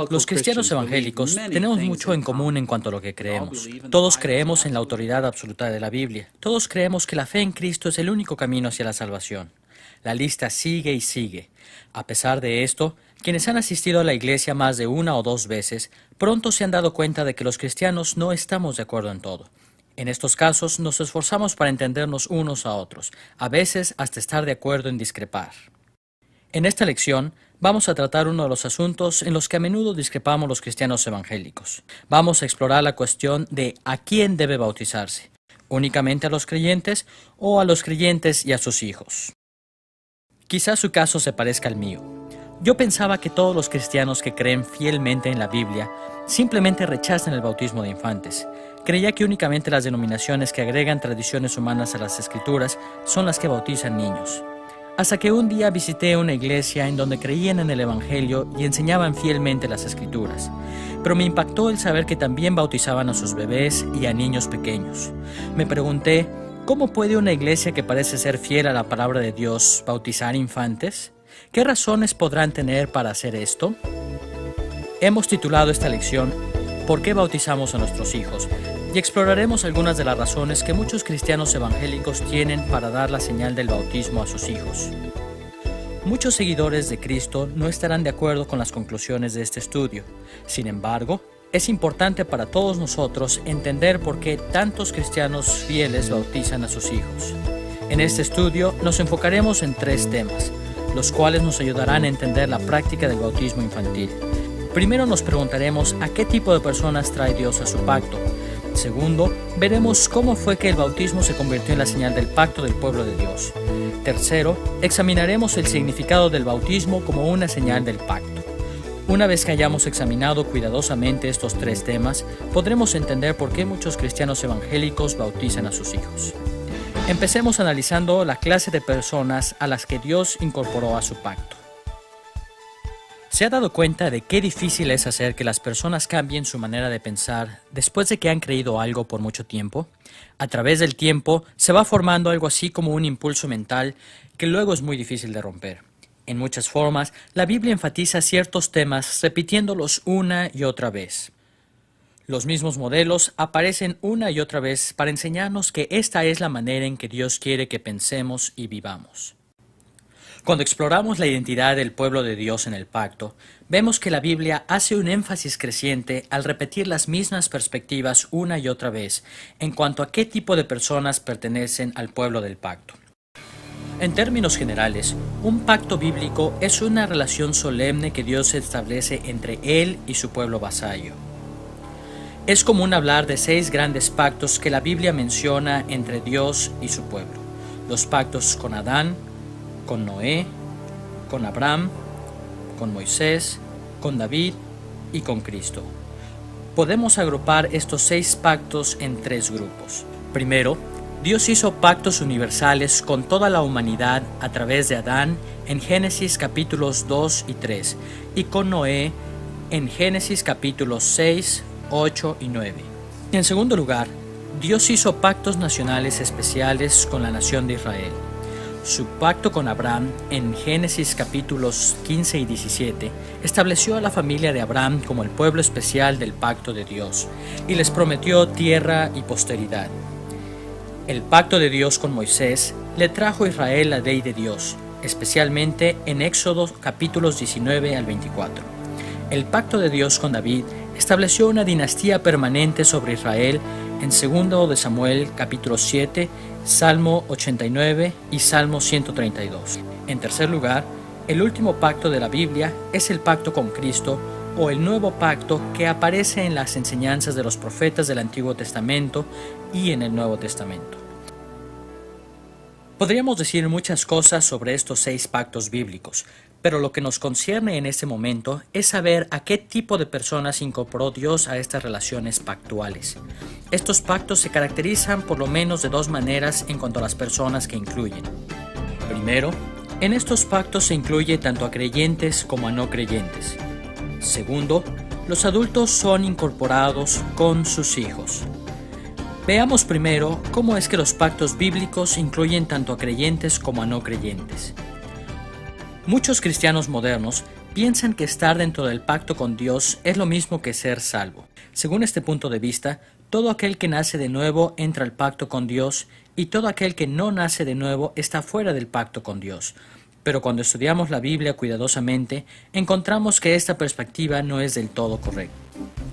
[SPEAKER 1] Los cristianos evangélicos tenemos mucho en común en cuanto a lo que creemos. Todos creemos en la autoridad absoluta de la Biblia. Todos creemos que la fe en Cristo es el único camino hacia la salvación. La lista sigue y sigue. A pesar de esto, quienes han asistido a la iglesia más de una o dos veces, pronto se han dado cuenta de que los cristianos no estamos de acuerdo en todo. En estos casos nos esforzamos para entendernos unos a otros, a veces hasta estar de acuerdo en discrepar. En esta lección vamos a tratar uno de los asuntos en los que a menudo discrepamos los cristianos evangélicos. Vamos a explorar la cuestión de a quién debe bautizarse, únicamente a los creyentes o a los creyentes y a sus hijos. Quizás su caso se parezca al mío. Yo pensaba que todos los cristianos que creen fielmente en la Biblia simplemente rechazan el bautismo de infantes. Creía que únicamente las denominaciones que agregan tradiciones humanas a las Escrituras son las que bautizan niños. Hasta que un día visité una iglesia en donde creían en el Evangelio y enseñaban fielmente las Escrituras. Pero me impactó el saber que también bautizaban a sus bebés y a niños pequeños. Me pregunté, ¿cómo puede una iglesia que parece ser fiel a la palabra de Dios bautizar infantes? ¿Qué razones podrán tener para hacer esto? Hemos titulado esta lección ¿Por qué bautizamos a nuestros hijos? Y exploraremos algunas de las razones que muchos cristianos evangélicos tienen para dar la señal del bautismo a sus hijos. Muchos seguidores de Cristo no estarán de acuerdo con las conclusiones de este estudio. Sin embargo, es importante para todos nosotros entender por qué tantos cristianos fieles bautizan a sus hijos. En este estudio nos enfocaremos en 3 temas, los cuales nos ayudarán a entender la práctica del bautismo infantil. Primero nos preguntaremos a qué tipo de personas trae Dios a su pacto. Segundo, veremos cómo fue que el bautismo se convirtió en la señal del pacto del pueblo de Dios. Tercero, examinaremos el significado del bautismo como una señal del pacto. Una vez que hayamos examinado cuidadosamente estos 3 temas, podremos entender por qué muchos cristianos evangélicos bautizan a sus hijos. Empecemos analizando la clase de personas a las que Dios incorporó a su pacto. ¿Se ha dado cuenta de qué difícil es hacer que las personas cambien su manera de pensar después de que han creído algo por mucho tiempo? A través del tiempo se va formando algo así como un impulso mental que luego es muy difícil de romper. En muchas formas, la Biblia enfatiza ciertos temas repitiéndolos una y otra vez. Los mismos modelos aparecen una y otra vez para enseñarnos que esta es la manera en que Dios quiere que pensemos y vivamos. Cuando exploramos la identidad del pueblo de Dios en el pacto, vemos que la Biblia hace un énfasis creciente al repetir las mismas perspectivas una y otra vez en cuanto a qué tipo de personas pertenecen al pueblo del pacto. En términos generales, un pacto bíblico es una relación solemne que Dios establece entre Él y su pueblo vasallo. Es común hablar de 6 grandes pactos que la Biblia menciona entre Dios y su pueblo. Los pactos con Adán, con Noé, con Abraham, con Moisés, con David y con Cristo. Podemos agrupar estos 6 pactos en 3 grupos. Primero, Dios hizo pactos universales con toda la humanidad a través de Adán en Génesis capítulos 2 y 3 y con Noé en Génesis capítulos 6, 8 y 9. En segundo lugar, Dios hizo pactos nacionales especiales con la nación de Israel. Su pacto con Abraham en Génesis capítulos 15 y 17 estableció a la familia de Abraham como el pueblo especial del pacto de Dios y les prometió tierra y posteridad. El pacto de Dios con Moisés le trajo a Israel la ley de Dios, especialmente en Éxodo capítulos 19 al 24. El pacto de Dios con David estableció una dinastía permanente sobre Israel en 2 de Samuel capítulo 7, Salmo 89 y Salmo 132. En tercer lugar, el último pacto de la Biblia es el pacto con Cristo o el nuevo pacto que aparece en las enseñanzas de los profetas del Antiguo Testamento y en el Nuevo Testamento. Podríamos decir muchas cosas sobre estos 6 pactos bíblicos, pero lo que nos concierne en este momento es saber a qué tipo de personas incorporó Dios a estas relaciones pactuales. Estos pactos se caracterizan por lo menos de 2 maneras en cuanto a las personas que incluyen. Primero, en estos pactos se incluye tanto a creyentes como a no creyentes. Segundo, los adultos son incorporados con sus hijos. Veamos primero cómo es que los pactos bíblicos incluyen tanto a creyentes como a no creyentes. Muchos cristianos modernos piensan que estar dentro del pacto con Dios es lo mismo que ser salvo. Según este punto de vista, todo aquel que nace de nuevo entra al pacto con Dios y todo aquel que no nace de nuevo está fuera del pacto con Dios. Pero cuando estudiamos la Biblia cuidadosamente, encontramos que esta perspectiva no es del todo correcta.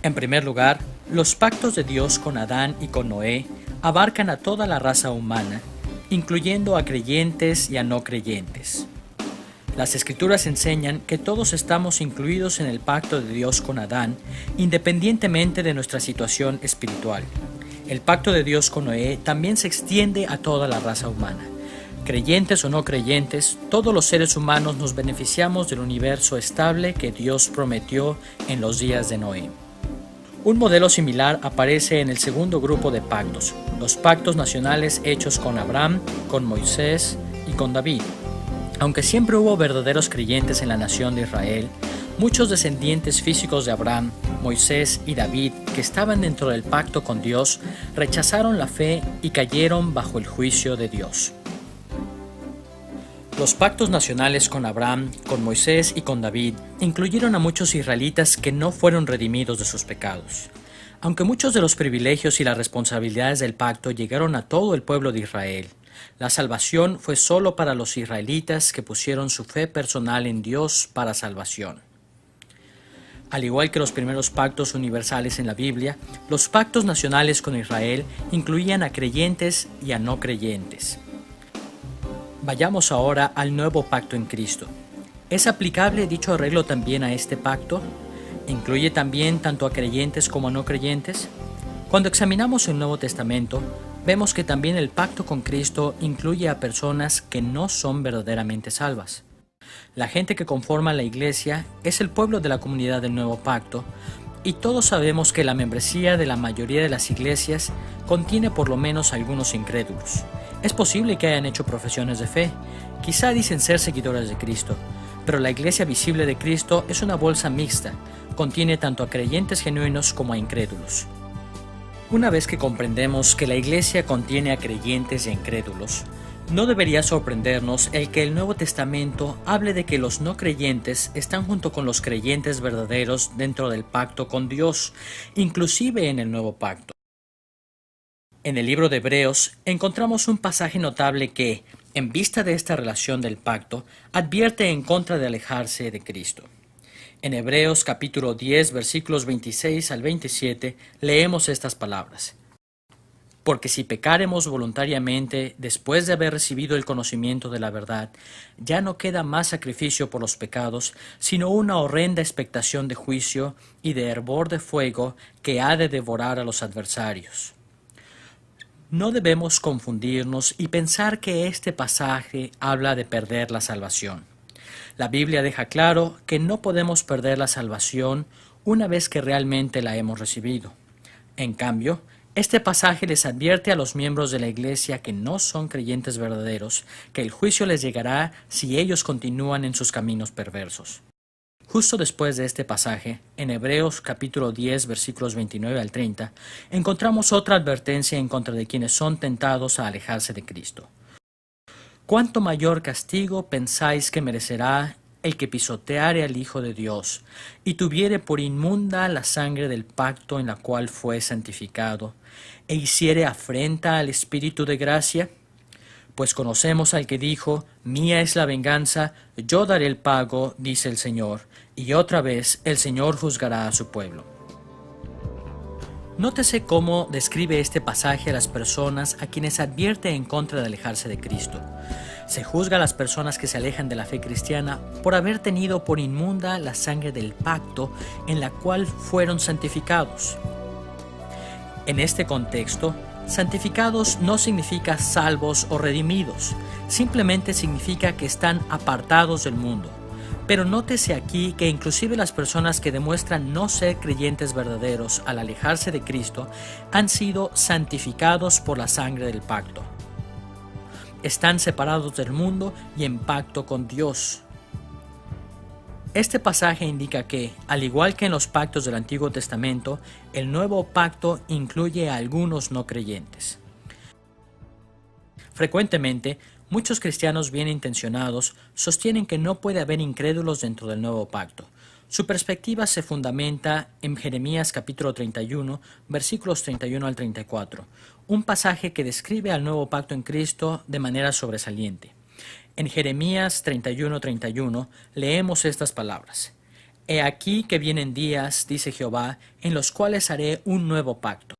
[SPEAKER 1] En primer lugar, los pactos de Dios con Adán y con Noé abarcan a toda la raza humana, incluyendo a creyentes y a no creyentes. Las Escrituras enseñan que todos estamos incluidos en el pacto de Dios con Adán, independientemente de nuestra situación espiritual. El pacto de Dios con Noé también se extiende a toda la raza humana. Creyentes o no creyentes, todos los seres humanos nos beneficiamos del universo estable que Dios prometió en los días de Noé. Un modelo similar aparece en el segundo grupo de pactos, los pactos nacionales hechos con Abraham, con Moisés y con David. Aunque siempre hubo verdaderos creyentes en la nación de Israel, muchos descendientes físicos de Abraham, Moisés y David que estaban dentro del pacto con Dios rechazaron la fe y cayeron bajo el juicio de Dios. Los pactos nacionales con Abraham, con Moisés y con David incluyeron a muchos israelitas que no fueron redimidos de sus pecados. Aunque muchos de los privilegios y las responsabilidades del pacto llegaron a todo el pueblo de Israel, la salvación fue solo para los israelitas que pusieron su fe personal en Dios para salvación. Al igual que los primeros pactos universales en la Biblia, los pactos nacionales con Israel incluían a creyentes y a no creyentes. Vayamos ahora al nuevo pacto en Cristo. ¿Es aplicable dicho arreglo también a este pacto? ¿Incluye también tanto a creyentes como a no creyentes? Cuando examinamos el Nuevo Testamento, vemos que también el pacto con Cristo incluye a personas que no son verdaderamente salvas. La gente que conforma la iglesia es el pueblo de la comunidad del nuevo pacto, y todos sabemos que la membresía de la mayoría de las iglesias contiene por lo menos algunos incrédulos. Es posible que hayan hecho profesiones de fe, quizá dicen ser seguidores de Cristo, pero la iglesia visible de Cristo es una bolsa mixta, contiene tanto a creyentes genuinos como a incrédulos. Una vez que comprendemos que la iglesia contiene a creyentes e incrédulos, no debería sorprendernos el que el Nuevo Testamento hable de que los no creyentes están junto con los creyentes verdaderos dentro del pacto con Dios, inclusive en el nuevo pacto. En el libro de Hebreos encontramos un pasaje notable que, en vista de esta relación del pacto, advierte en contra de alejarse de Cristo. En Hebreos capítulo 10, versículos 26 al 27, leemos estas palabras. Porque si pecaremos voluntariamente después de haber recibido el conocimiento de la verdad, ya no queda más sacrificio por los pecados, sino una horrenda expectación de juicio y de hervor de fuego que ha de devorar a los adversarios. No debemos confundirnos y pensar que este pasaje habla de perder la salvación. La Biblia deja claro que no podemos perder la salvación una vez que realmente la hemos recibido. En cambio, este pasaje les advierte a los miembros de la iglesia que no son creyentes verdaderos que el juicio les llegará si ellos continúan en sus caminos perversos. Justo después de este pasaje, en Hebreos capítulo 10, versículos 29 al 30, encontramos otra advertencia en contra de quienes son tentados a alejarse de Cristo. ¿Cuánto mayor castigo pensáis que merecerá el que pisoteare al Hijo de Dios y tuviere por inmunda la sangre del pacto en la cual fue santificado, e hiciere afrenta al Espíritu de gracia? Pues conocemos al que dijo, mía es la venganza, yo daré el pago, dice el Señor, y otra vez el Señor juzgará a su pueblo. Nótese cómo describe este pasaje a las personas a quienes advierte en contra de alejarse de Cristo. Se juzga a las personas que se alejan de la fe cristiana por haber tenido por inmunda la sangre del pacto en la cual fueron santificados. En este contexto, santificados no significa salvos o redimidos, simplemente significa que están apartados del mundo. Pero nótese aquí que inclusive las personas que demuestran no ser creyentes verdaderos al alejarse de Cristo han sido santificados por la sangre del pacto. Están separados del mundo y en pacto con Dios. Este pasaje indica que, al igual que en los pactos del Antiguo Testamento, el nuevo pacto incluye a algunos no creyentes. Frecuentemente, Muchos cristianos bien intencionados sostienen que no puede haber incrédulos dentro del nuevo pacto. Su perspectiva se fundamenta en Jeremías capítulo 31, versículos 31 al 34, un pasaje que describe al nuevo pacto en Cristo de manera sobresaliente. En Jeremías 31:31 leemos estas palabras: He aquí que vienen días, dice Jehová, en los cuales haré un nuevo pacto.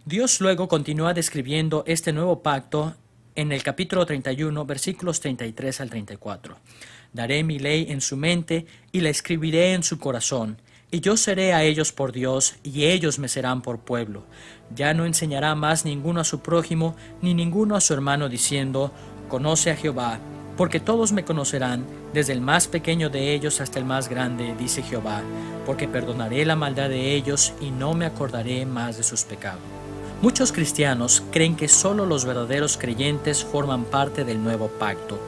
[SPEAKER 1] Dios luego continúa describiendo este nuevo pacto en el capítulo 31, versículos 33 al 34. Daré mi ley en su mente y la escribiré en su corazón, y yo seré a ellos por Dios, y ellos me serán por pueblo. Ya no enseñará más ninguno a su prójimo, ni ninguno a su hermano, diciendo: Conoce a Jehová, porque todos me conocerán, desde el más pequeño de ellos hasta el más grande, dice Jehová, porque perdonaré la maldad de ellos y no me acordaré más de sus pecados. Muchos cristianos creen que solo los verdaderos creyentes forman parte del nuevo pacto,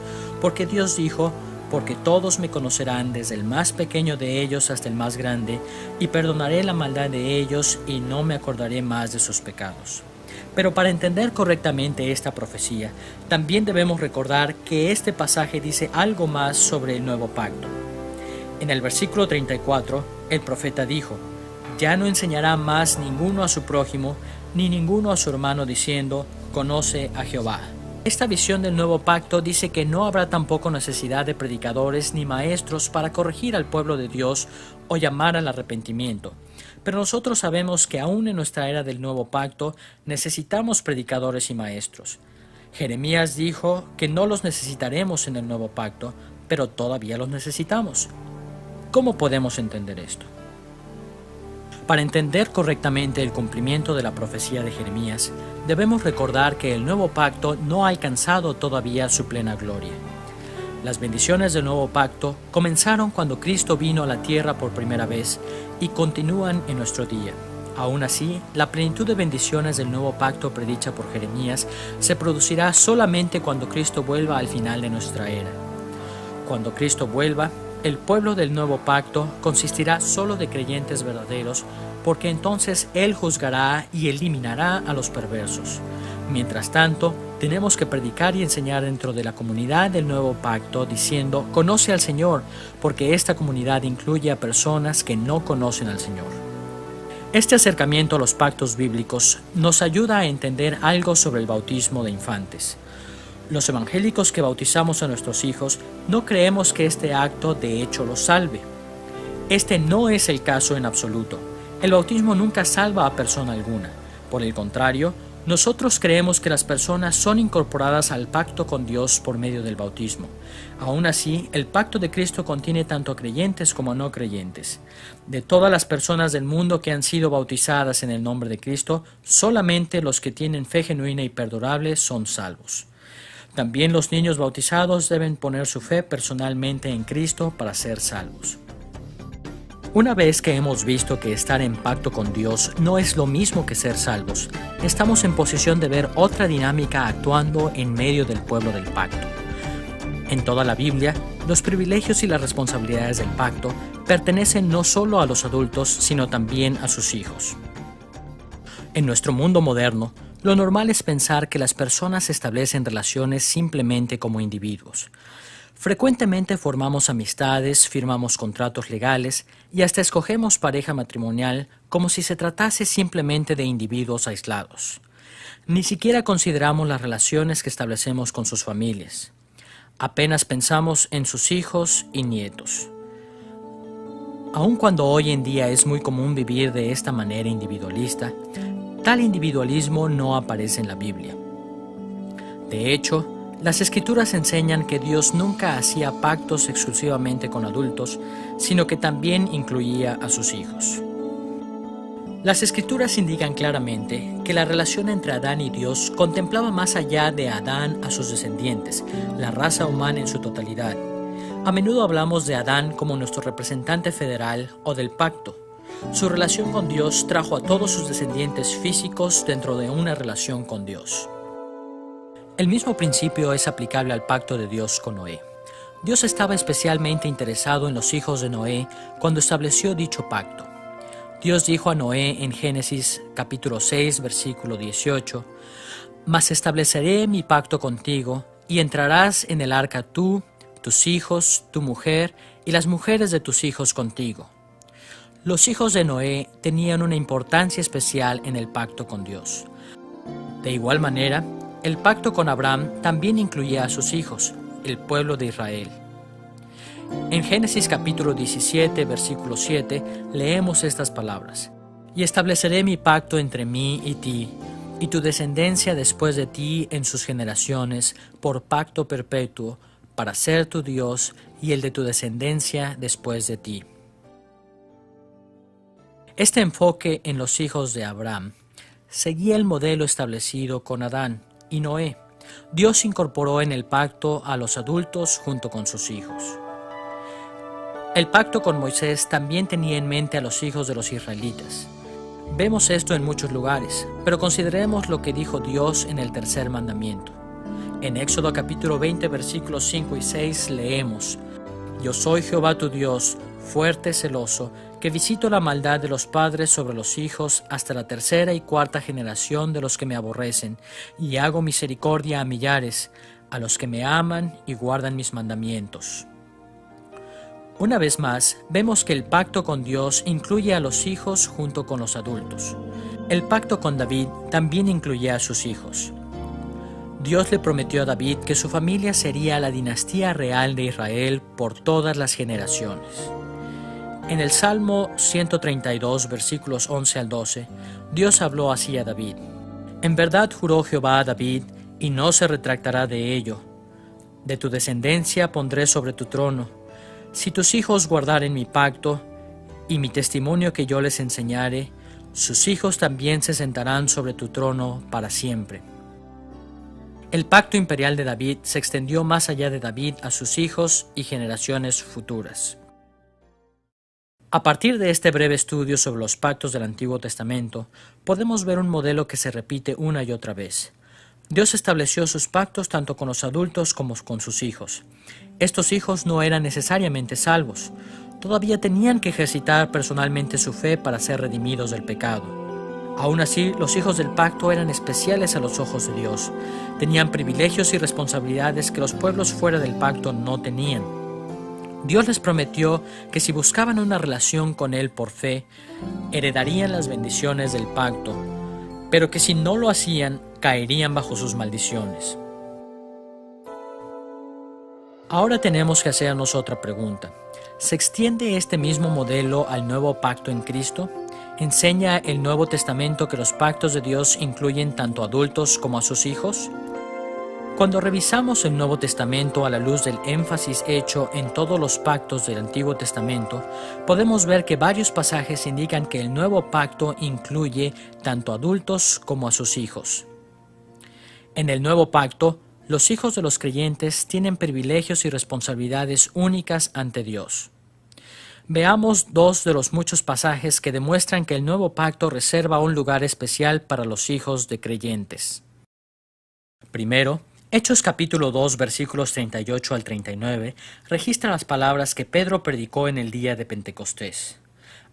[SPEAKER 1] porque Dios dijo: porque todos me conocerán desde el más pequeño de ellos hasta el más grande, y perdonaré la maldad de ellos y no me acordaré más de sus pecados. Pero para entender correctamente esta profecía, también debemos recordar que este pasaje dice algo más sobre el nuevo pacto. En el versículo 34, el profeta dijo: Ya no enseñará más ninguno a su prójimo, ni ninguno a su hermano, diciendo: Conoce a Jehová. Esta visión del nuevo pacto dice que no habrá tampoco necesidad de predicadores ni maestros para corregir al pueblo de Dios o llamar al arrepentimiento. Pero nosotros sabemos que aún en nuestra era del nuevo pacto necesitamos predicadores y maestros. Jeremías dijo que no los necesitaremos en el nuevo pacto, pero todavía los necesitamos. ¿Cómo podemos entender esto? Para entender correctamente el cumplimiento de la profecía de Jeremías, debemos recordar que el nuevo pacto no ha alcanzado todavía su plena gloria. Las bendiciones del nuevo pacto comenzaron cuando Cristo vino a la tierra por primera vez y continúan en nuestro día. Aún así, la plenitud de bendiciones del nuevo pacto predicha por Jeremías se producirá solamente cuando Cristo vuelva al final de nuestra era. Cuando Cristo vuelva, el pueblo del nuevo pacto consistirá solo de creyentes verdaderos, porque entonces Él juzgará y eliminará a los perversos. Mientras tanto, tenemos que predicar y enseñar dentro de la comunidad del nuevo pacto, diciendo: Conoce al Señor, porque esta comunidad incluye a personas que no conocen al Señor. Este acercamiento a los pactos bíblicos nos ayuda a entender algo sobre el bautismo de infantes. Los evangélicos que bautizamos a nuestros hijos no creemos que este acto de hecho los salve. Este no es el caso en absoluto. El bautismo nunca salva a persona alguna. Por el contrario, nosotros creemos que las personas son incorporadas al pacto con Dios por medio del bautismo. Aún así, el pacto de Cristo contiene tanto creyentes como no creyentes. De todas las personas del mundo que han sido bautizadas en el nombre de Cristo, solamente los que tienen fe genuina y perdurable son salvos. También los niños bautizados deben poner su fe personalmente en Cristo para ser salvos. Una vez que hemos visto que estar en pacto con Dios no es lo mismo que ser salvos, estamos en posición de ver otra dinámica actuando en medio del pueblo del pacto. En toda la Biblia, los privilegios y las responsabilidades del pacto pertenecen no solo a los adultos, sino también a sus hijos. En nuestro mundo moderno, lo normal es pensar que las personas establecen relaciones simplemente como individuos. Frecuentemente formamos amistades, firmamos contratos legales y hasta escogemos pareja matrimonial como si se tratase simplemente de individuos aislados. Ni siquiera consideramos las relaciones que establecemos con sus familias. Apenas pensamos en sus hijos y nietos. Aun cuando hoy en día es muy común vivir de esta manera individualista, tal individualismo no aparece en la Biblia. De hecho, las Escrituras enseñan que Dios nunca hacía pactos exclusivamente con adultos, sino que también incluía a sus hijos. Las Escrituras indican claramente que la relación entre Adán y Dios contemplaba más allá de Adán a sus descendientes, la raza humana en su totalidad. A menudo hablamos de Adán como nuestro representante federal o del pacto. Su relación con Dios trajo a todos sus descendientes físicos dentro de una relación con Dios. El mismo principio es aplicable al pacto de Dios con Noé. Dios estaba especialmente interesado en los hijos de Noé cuando estableció dicho pacto. Dios dijo a Noé en Génesis capítulo 6, versículo 18: «Mas estableceré mi pacto contigo y entrarás en el arca tú, tus hijos, tu mujer y las mujeres de tus hijos contigo. Los hijos de Noé tenían una importancia especial en el pacto con Dios. De igual manera, el pacto con Abraham también incluía a sus hijos, el pueblo de Israel. En Génesis capítulo 17, versículo 7, leemos estas palabras: «Y estableceré mi pacto entre mí y ti, y tu descendencia después de ti en sus generaciones, por pacto perpetuo, para ser tu Dios y el de tu descendencia después de ti». Este enfoque en los hijos de Abraham seguía el modelo establecido con Adán y Noé. Dios incorporó en el pacto a los adultos junto con sus hijos. El pacto con Moisés también tenía en mente a los hijos de los israelitas. Vemos esto en muchos lugares, pero consideremos lo que dijo Dios en el tercer mandamiento. En Éxodo capítulo 20, versículos 5 y 6 leemos: «Yo soy Jehová tu Dios, fuerte, celoso, que visito la maldad de los padres sobre los hijos hasta la tercera y cuarta generación de los que me aborrecen, y hago misericordia a millares, a los que me aman y guardan mis mandamientos». Una vez más, vemos que el pacto con Dios incluye a los hijos junto con los adultos. El pacto con David también incluía a sus hijos. Dios le prometió a David que su familia sería la dinastía real de Israel por todas las generaciones. En el Salmo 132, versículos 11 al 12, Dios habló así a David: «En verdad juró Jehová a David, y no se retractará de ello. De tu descendencia pondré sobre tu trono. Si tus hijos guardaren mi pacto y mi testimonio que yo les enseñare, sus hijos también se sentarán sobre tu trono para siempre». El pacto imperial de David se extendió más allá de David a sus hijos y generaciones futuras. A partir de este breve estudio sobre los pactos del Antiguo Testamento, podemos ver un modelo que se repite una y otra vez. Dios estableció sus pactos tanto con los adultos como con sus hijos. Estos hijos no eran necesariamente salvos. Todavía tenían que ejercitar personalmente su fe para ser redimidos del pecado. Aún así, los hijos del pacto eran especiales a los ojos de Dios. Tenían privilegios y responsabilidades que los pueblos fuera del pacto no tenían. Dios les prometió que si buscaban una relación con Él por fe, heredarían las bendiciones del pacto, pero que si no lo hacían, caerían bajo sus maldiciones. Ahora tenemos que hacernos otra pregunta. ¿Se extiende este mismo modelo al nuevo pacto en Cristo? ¿Enseña el Nuevo Testamento que los pactos de Dios incluyen tanto a adultos como a sus hijos? Cuando revisamos el Nuevo Testamento a la luz del énfasis hecho en todos los pactos del Antiguo Testamento, podemos ver que varios pasajes indican que el nuevo pacto incluye tanto a adultos como a sus hijos. En el nuevo pacto, los hijos de los creyentes tienen privilegios y responsabilidades únicas ante Dios. Veamos dos de los muchos pasajes que demuestran que el nuevo pacto reserva un lugar especial para los hijos de creyentes. Primero, Hechos capítulo 2, versículos 38 al 39, registra las palabras que Pedro predicó en el día de Pentecostés.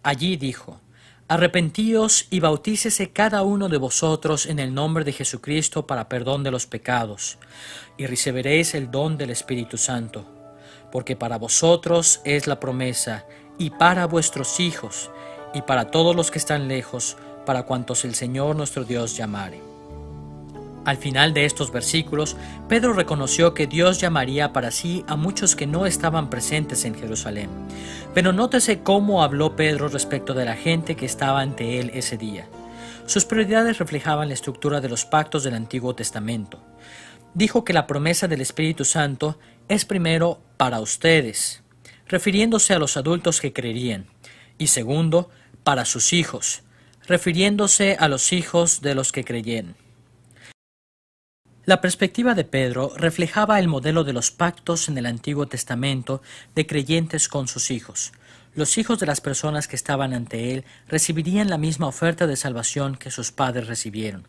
[SPEAKER 1] Allí dijo: «Arrepentíos y bautícese cada uno de vosotros en el nombre de Jesucristo para perdón de los pecados, y recibiréis el don del Espíritu Santo, porque para vosotros es la promesa, y para vuestros hijos, y para todos los que están lejos, para cuantos el Señor nuestro Dios llamare». Al final de estos versículos, Pedro reconoció que Dios llamaría para sí a muchos que no estaban presentes en Jerusalén. Pero nótese cómo habló Pedro respecto de la gente que estaba ante él ese día. Sus prioridades reflejaban la estructura de los pactos del Antiguo Testamento. Dijo que la promesa del Espíritu Santo es primero para ustedes, refiriéndose a los adultos que creerían, y segundo, para sus hijos, refiriéndose a los hijos de los que creyeran. La perspectiva de Pedro reflejaba el modelo de los pactos en el Antiguo Testamento de creyentes con sus hijos. Los hijos de las personas que estaban ante él recibirían la misma oferta de salvación que sus padres recibieron.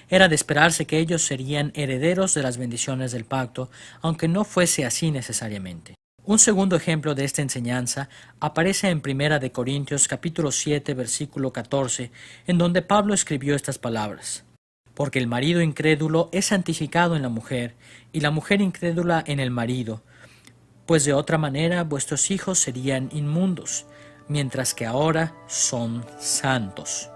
[SPEAKER 1] Era de esperarse que ellos serían herederos de las bendiciones del pacto, aunque no fuese así necesariamente. Un segundo ejemplo de esta enseñanza aparece en 1 Corintios capítulo 7, versículo 14, en donde Pablo escribió estas palabras: porque el marido incrédulo es santificado en la mujer, y la mujer incrédula en el marido, pues de otra manera vuestros hijos serían inmundos, mientras que ahora son santos.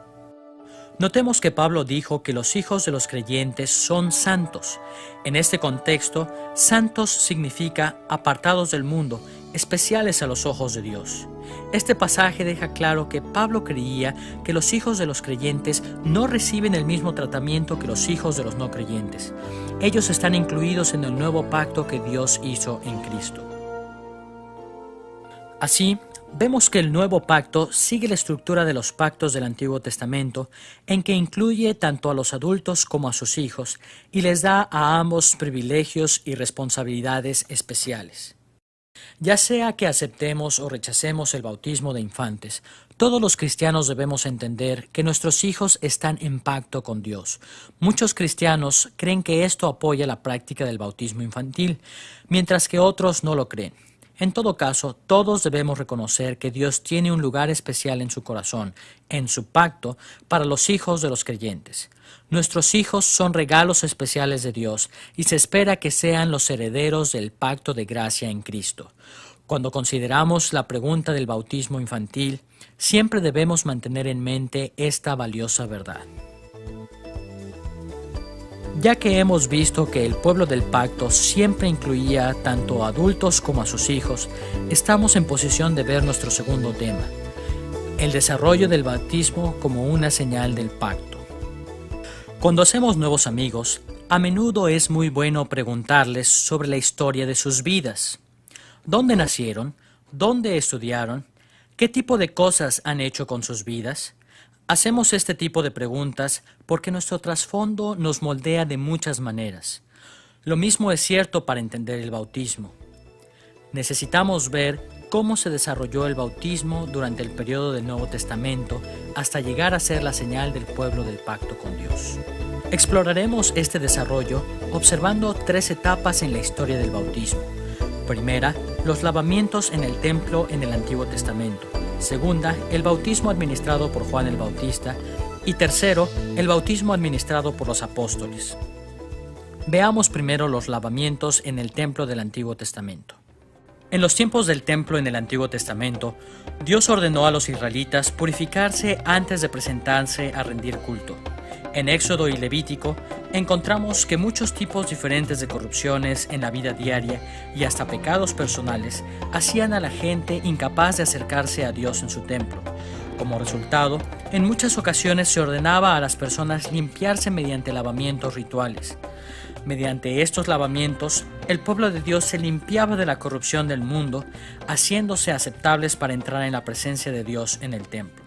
[SPEAKER 1] Notemos que Pablo dijo que los hijos de los creyentes son santos. En este contexto, santos significa apartados del mundo, especiales a los ojos de Dios. Este pasaje deja claro que Pablo creía que los hijos de los creyentes no reciben el mismo tratamiento que los hijos de los no creyentes. Ellos están incluidos en el nuevo pacto que Dios hizo en Cristo. Así, vemos que el nuevo pacto sigue la estructura de los pactos del Antiguo Testamento, en que incluye tanto a los adultos como a sus hijos, y les da a ambos privilegios y responsabilidades especiales. Ya sea que aceptemos o rechacemos el bautismo de infantes, todos los cristianos debemos entender que nuestros hijos están en pacto con Dios. Muchos cristianos creen que esto apoya la práctica del bautismo infantil, mientras que otros no lo creen. En todo caso, todos debemos reconocer que Dios tiene un lugar especial en su corazón, en su pacto, para los hijos de los creyentes. Nuestros hijos son regalos especiales de Dios y se espera que sean los herederos del pacto de gracia en Cristo. Cuando consideramos la pregunta del bautismo infantil, siempre debemos mantener en mente esta valiosa verdad. Ya que hemos visto que el pueblo del pacto siempre incluía tanto a adultos como a sus hijos, estamos en posición de ver nuestro segundo tema, el desarrollo del bautismo como una señal del pacto. Cuando hacemos nuevos amigos, a menudo es muy bueno preguntarles sobre la historia de sus vidas. ¿Dónde nacieron? ¿Dónde estudiaron? ¿Qué tipo de cosas han hecho con sus vidas? Hacemos este tipo de preguntas porque nuestro trasfondo nos moldea de muchas maneras. Lo mismo es cierto para entender el bautismo. Necesitamos ver cómo se desarrolló el bautismo durante el periodo del Nuevo Testamento hasta llegar a ser la señal del pueblo del pacto con Dios. Exploraremos este desarrollo observando 3 etapas en la historia del bautismo. Primera, los lavamientos en el templo en el Antiguo Testamento. Segunda, el bautismo administrado por Juan el Bautista. Y tercero, el bautismo administrado por los apóstoles. Veamos primero los lavamientos en el templo del Antiguo Testamento. En los tiempos del templo en el Antiguo Testamento, Dios ordenó a los israelitas purificarse antes de presentarse a rendir culto. En Éxodo y Levítico encontramos que muchos tipos diferentes de corrupciones en la vida diaria y hasta pecados personales hacían a la gente incapaz de acercarse a Dios en su templo. Como resultado, en muchas ocasiones se ordenaba a las personas limpiarse mediante lavamientos rituales. Mediante estos lavamientos, el pueblo de Dios se limpiaba de la corrupción del mundo, haciéndose aceptables para entrar en la presencia de Dios en el templo.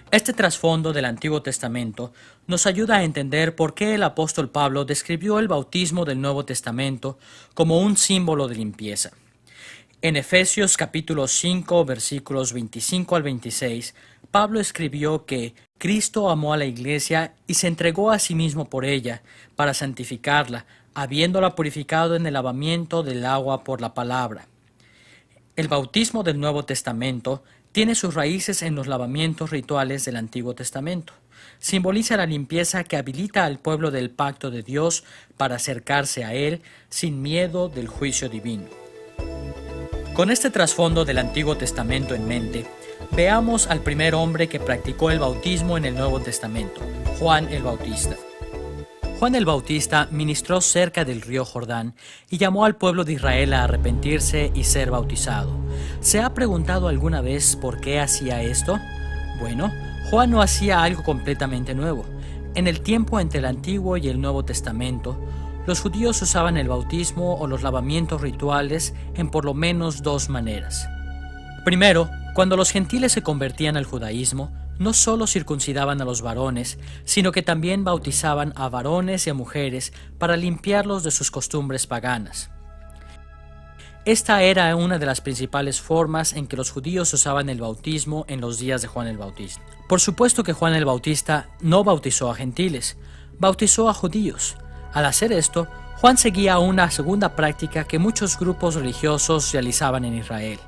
[SPEAKER 1] Este trasfondo del Antiguo Testamento nos ayuda a entender por qué el apóstol Pablo describió el bautismo del Nuevo Testamento como un símbolo de limpieza. En Efesios capítulo 5, versículos 25 al 26, Pablo escribió que Cristo amó a la iglesia y se entregó a sí mismo por ella, para santificarla, habiéndola purificado en el lavamiento del agua por la palabra. El bautismo del Nuevo Testamento tiene sus raíces en los lavamientos rituales del Antiguo Testamento. Simboliza la limpieza que habilita al pueblo del pacto de Dios para acercarse a Él sin miedo del juicio divino. Con este trasfondo del Antiguo Testamento en mente, veamos al primer hombre que practicó el bautismo en el Nuevo Testamento, Juan el Bautista. Juan el Bautista ministró cerca del río Jordán y llamó al pueblo de Israel a arrepentirse y ser bautizado. ¿Se ha preguntado alguna vez por qué hacía esto? Bueno, Juan no hacía algo completamente nuevo. En el tiempo entre el Antiguo y el Nuevo Testamento, los judíos usaban el bautismo o los lavamientos rituales en por lo menos 2 maneras. Primero, cuando los gentiles se convertían al judaísmo, no solo circuncidaban a los varones, sino que también bautizaban a varones y a mujeres para limpiarlos de sus costumbres paganas. Esta era una de las principales formas en que los judíos usaban el bautismo en los días de Juan el Bautista. Por supuesto que Juan el Bautista no bautizó a gentiles, bautizó a judíos. Al hacer esto, Juan seguía una segunda práctica que muchos grupos religiosos realizaban en Israel.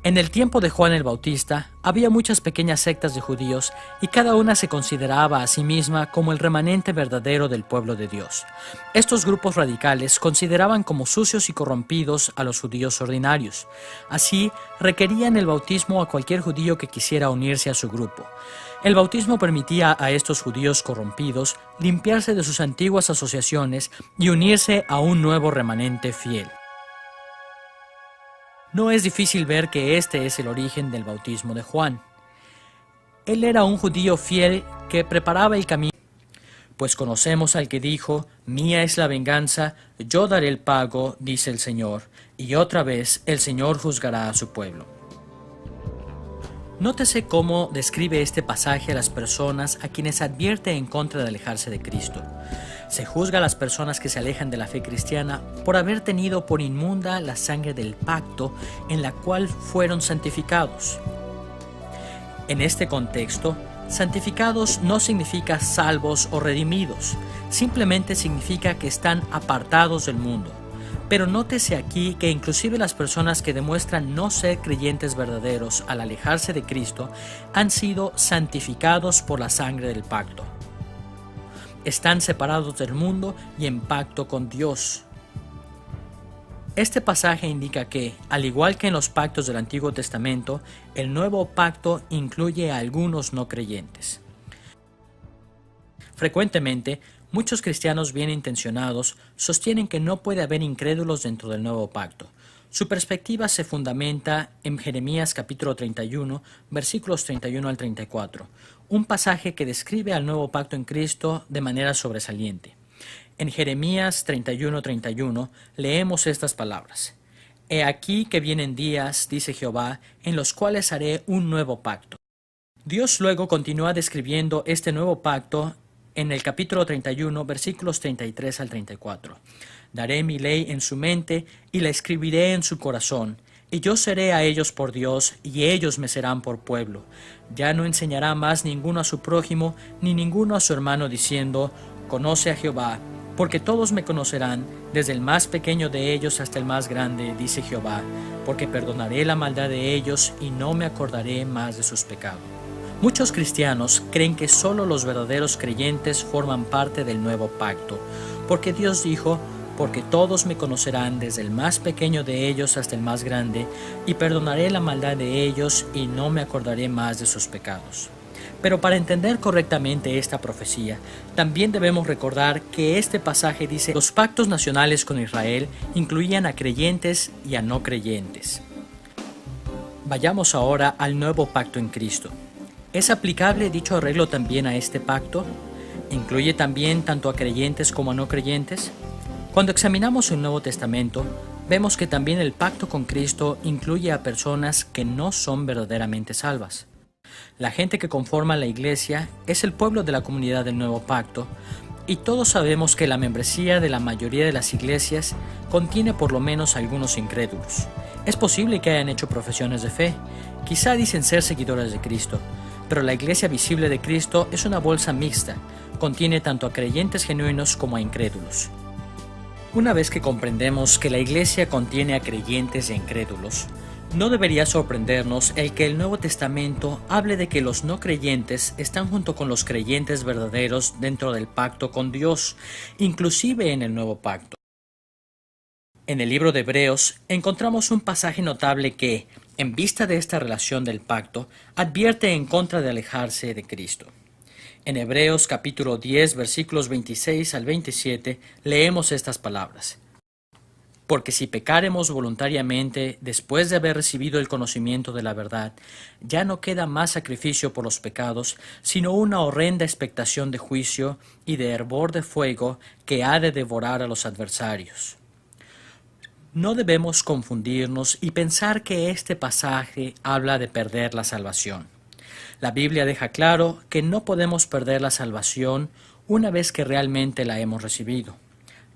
[SPEAKER 1] En el tiempo de Juan el Bautista, había muchas pequeñas sectas de judíos y cada una se consideraba a sí misma como el remanente verdadero del pueblo de Dios. Estos grupos radicales consideraban como sucios y corrompidos a los judíos ordinarios. Así, requerían el bautismo a cualquier judío que quisiera unirse a su grupo. El bautismo permitía a estos judíos corrompidos limpiarse de sus antiguas asociaciones y unirse a un nuevo remanente fiel. No es difícil ver que este es el origen del bautismo de Juan. Él era un judío fiel que preparaba el camino, pues conocemos al que dijo: «Mía es la venganza, yo daré el pago», dice el Señor, y otra vez el Señor juzgará a su pueblo. Nótese cómo describe este pasaje a las personas a quienes advierte en contra de alejarse de Cristo. Se juzga a las personas que se alejan de la fe cristiana por haber tenido por inmunda la sangre del pacto en la cual fueron santificados. En este contexto, santificados no significa salvos o redimidos, simplemente significa que están apartados del mundo. Pero nótese aquí que inclusive las personas que demuestran no ser creyentes verdaderos al alejarse de Cristo han sido santificados por la sangre del pacto. Están separados del mundo y en pacto con Dios. Este pasaje indica que, al igual que en los pactos del Antiguo Testamento, el nuevo pacto incluye a algunos no creyentes. Frecuentemente, muchos cristianos bien intencionados sostienen que no puede haber incrédulos dentro del nuevo pacto. Su perspectiva se fundamenta en Jeremías capítulo 31, versículos 31 al 34, un pasaje que describe al nuevo pacto en Cristo de manera sobresaliente. En Jeremías 31:31 leemos estas palabras: «He aquí que vienen días, dice Jehová, en los cuales haré un nuevo pacto». Dios luego continúa describiendo este nuevo pacto en el capítulo 31, versículos 33 al 34. «Daré mi ley en su mente y la escribiré en su corazón, y yo seré a ellos por Dios, y ellos me serán por pueblo. Ya no enseñará más ninguno a su prójimo, ni ninguno a su hermano, diciendo: Conoce a Jehová, porque todos me conocerán, desde el más pequeño de ellos hasta el más grande, dice Jehová, porque perdonaré la maldad de ellos y no me acordaré más de sus pecados». Muchos cristianos creen que solo los verdaderos creyentes forman parte del nuevo pacto, porque Dios dijo: «Porque todos me conocerán, desde el más pequeño de ellos hasta el más grande, y perdonaré la maldad de ellos y no me acordaré más de sus pecados». Pero para entender correctamente esta profecía, también debemos recordar que este pasaje dice: los pactos nacionales con Israel incluían a creyentes y a no creyentes. Vayamos ahora al nuevo pacto en Cristo. ¿Es aplicable dicho arreglo también a este pacto? ¿Incluye también tanto a creyentes como a no creyentes? Cuando examinamos el Nuevo Testamento, vemos que también el pacto con Cristo incluye a personas que no son verdaderamente salvas. La gente que conforma la iglesia es el pueblo de la comunidad del nuevo pacto, y todos sabemos que la membresía de la mayoría de las iglesias contiene por lo menos algunos incrédulos. Es posible que hayan hecho profesiones de fe, quizá dicen ser seguidores de Cristo, pero la iglesia visible de Cristo es una bolsa mixta, contiene tanto a creyentes genuinos como a incrédulos. Una vez que comprendemos que la iglesia contiene a creyentes e incrédulos, no debería sorprendernos el que el Nuevo Testamento hable de que los no creyentes están junto con los creyentes verdaderos dentro del pacto con Dios, inclusive en el nuevo pacto. En el libro de Hebreos encontramos un pasaje notable que, en vista de esta relación del pacto, advierte en contra de alejarse de Cristo. En Hebreos capítulo 10, versículos 26 al 27, leemos estas palabras: «Porque si pecáremos voluntariamente después de haber recibido el conocimiento de la verdad, ya no queda más sacrificio por los pecados, sino una horrenda expectación de juicio y de hervor de fuego que ha de devorar a los adversarios». No debemos confundirnos y pensar que este pasaje habla de perder la salvación. La Biblia deja claro que no podemos perder la salvación una vez que realmente la hemos recibido.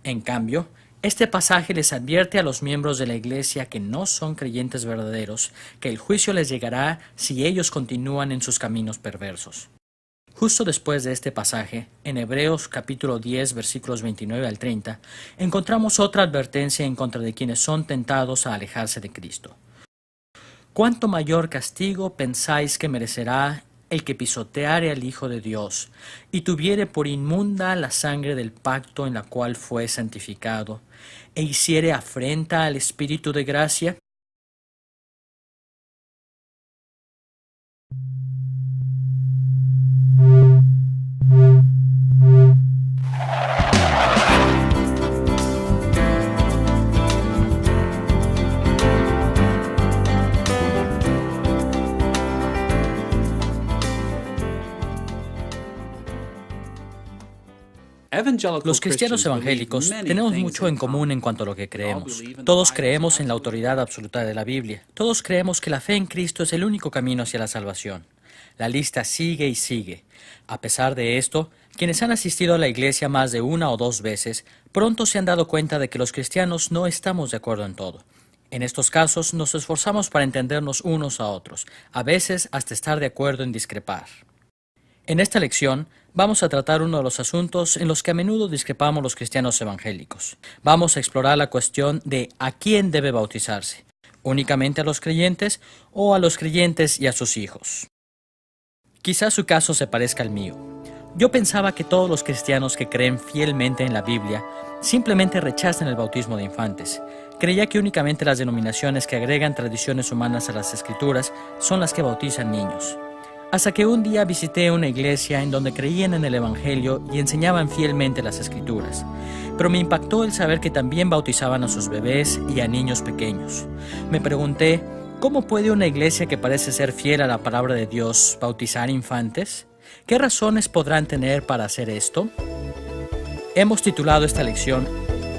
[SPEAKER 1] En cambio, este pasaje les advierte a los miembros de la iglesia que no son creyentes verdaderos que el juicio les llegará si ellos continúan en sus caminos perversos. Justo después de este pasaje, en Hebreos capítulo 10, versículos 29 al 30, encontramos otra advertencia en contra de quienes son tentados a alejarse de Cristo. ¿Cuánto mayor castigo pensáis que merecerá el que pisoteare al Hijo de Dios, y tuviere por inmunda la sangre del pacto en la cual fue santificado, e hiciere afrenta al Espíritu de gracia? Los cristianos evangélicos tenemos mucho en común en cuanto a lo que creemos. Todos creemos en la autoridad absoluta de la Biblia. Todos creemos que la fe en Cristo es el único camino hacia la salvación. La lista sigue y sigue. A pesar de esto, quienes han asistido a la iglesia más de una o dos veces, pronto se han dado cuenta de que los cristianos no estamos de acuerdo en todo. En estos casos nos esforzamos para entendernos unos a otros, a veces hasta estar de acuerdo en discrepar. En esta lección vamos a tratar uno de los asuntos en los que a menudo discrepamos los cristianos evangélicos. Vamos a explorar la cuestión de a quién debe bautizarse, únicamente a los creyentes o a los creyentes y a sus hijos. Quizás su caso se parezca al mío. Yo pensaba que todos los cristianos que creen fielmente en la Biblia simplemente rechazan el bautismo de infantes. Creía que únicamente las denominaciones que agregan tradiciones humanas a las Escrituras son las que bautizan niños. Hasta que un día visité una iglesia en donde creían en el Evangelio y enseñaban fielmente las Escrituras. Pero me impactó el saber que también bautizaban a sus bebés y a niños pequeños. Me pregunté, ¿cómo puede una iglesia que parece ser fiel a la palabra de Dios bautizar infantes? ¿Qué razones podrán tener para hacer esto? Hemos titulado esta lección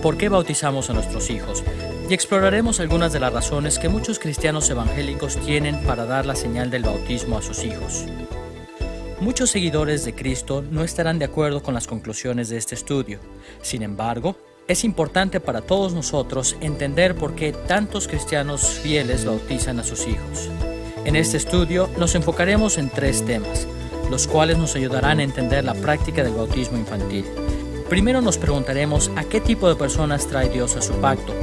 [SPEAKER 1] ¿Por qué bautizamos a nuestros hijos? Y exploraremos algunas de las razones que muchos cristianos evangélicos tienen para dar la señal del bautismo a sus hijos. Muchos seguidores de Cristo no estarán de acuerdo con las conclusiones de este estudio. Sin embargo, es importante para todos nosotros entender por qué tantos cristianos fieles bautizan a sus hijos. En este estudio nos enfocaremos en 3 temas, los cuales nos ayudarán a entender la práctica del bautismo infantil. Primero nos preguntaremos a qué tipo de personas trae Dios a su pacto.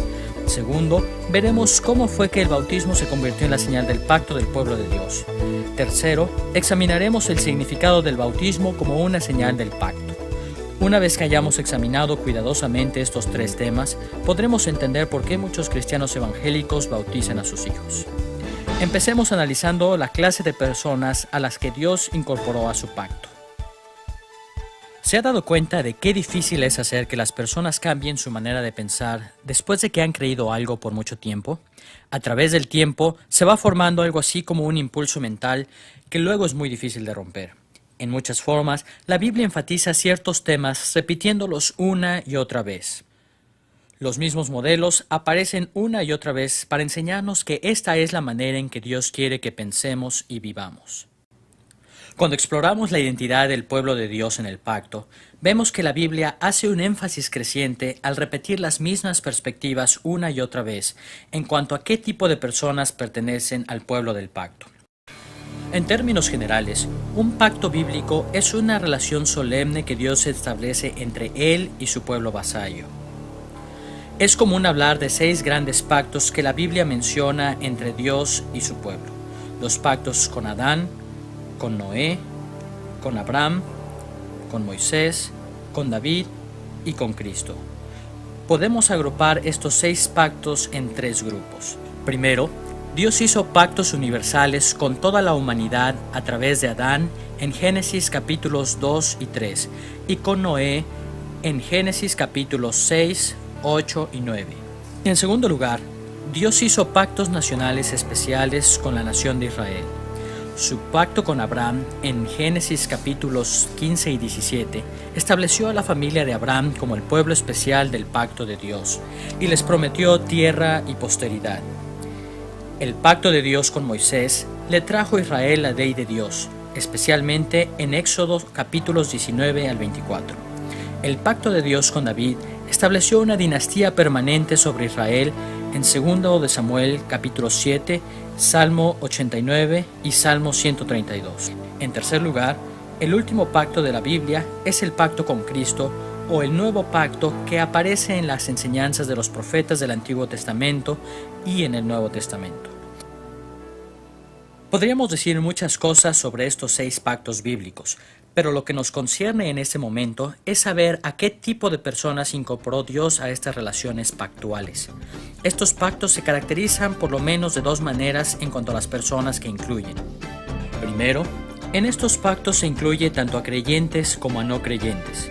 [SPEAKER 1] Segundo, veremos cómo fue que el bautismo se convirtió en la señal del pacto del pueblo de Dios. Tercero, examinaremos el significado del bautismo como una señal del pacto. Una vez que hayamos examinado cuidadosamente estos 3 temas, podremos entender por qué muchos cristianos evangélicos bautizan a sus hijos. Empecemos analizando la clase de personas a las que Dios incorporó a su pacto. ¿Se ha dado cuenta de qué difícil es hacer que las personas cambien su manera de pensar después de que han creído algo por mucho tiempo? A través del tiempo se va formando algo así como un impulso mental que luego es muy difícil de romper. En muchas formas, la Biblia enfatiza ciertos temas repitiéndolos una y otra vez. Los mismos modelos aparecen una y otra vez para enseñarnos que esta es la manera en que Dios quiere que pensemos y vivamos. Cuando exploramos la identidad del pueblo de Dios en el pacto, vemos que la Biblia hace un énfasis creciente al repetir las mismas perspectivas una y otra vez en cuanto a qué tipo de personas pertenecen al pueblo del pacto. En términos generales, un pacto bíblico es una relación solemne que Dios establece entre Él y su pueblo vasallo. Es común hablar de 6 grandes pactos que la Biblia menciona entre Dios y su pueblo. Los pactos con Adán, con Noé, con Abraham, con Moisés, con David y con Cristo. Podemos agrupar estos 6 pactos en 3 grupos. Primero, Dios hizo pactos universales con toda la humanidad a través de Adán en Génesis capítulos 2 y 3 y con Noé en Génesis capítulos 6, 8 y 9. En segundo lugar, Dios hizo pactos nacionales especiales con la nación de Israel. Su pacto con Abraham en Génesis capítulos 15 y 17 estableció a la familia de Abraham como el pueblo especial del pacto de Dios y les prometió tierra y posteridad. El pacto de Dios con Moisés le trajo a Israel la ley de Dios, especialmente en Éxodo capítulos 19 al 24. El pacto de Dios con David estableció una dinastía permanente sobre Israel en 2 de Samuel capítulo 7, Salmo 89 y Salmo 132. En tercer lugar, el último pacto de la Biblia es el pacto con Cristo o el nuevo pacto que aparece en las enseñanzas de los profetas del Antiguo Testamento y en el Nuevo Testamento. Podríamos decir muchas cosas sobre estos 6 pactos bíblicos, pero lo que nos concierne en este momento es saber a qué tipo de personas incorporó Dios a estas relaciones pactuales. Estos pactos se caracterizan por lo menos de 2 maneras en cuanto a las personas que incluyen. Primero, en estos pactos se incluye tanto a creyentes como a no creyentes.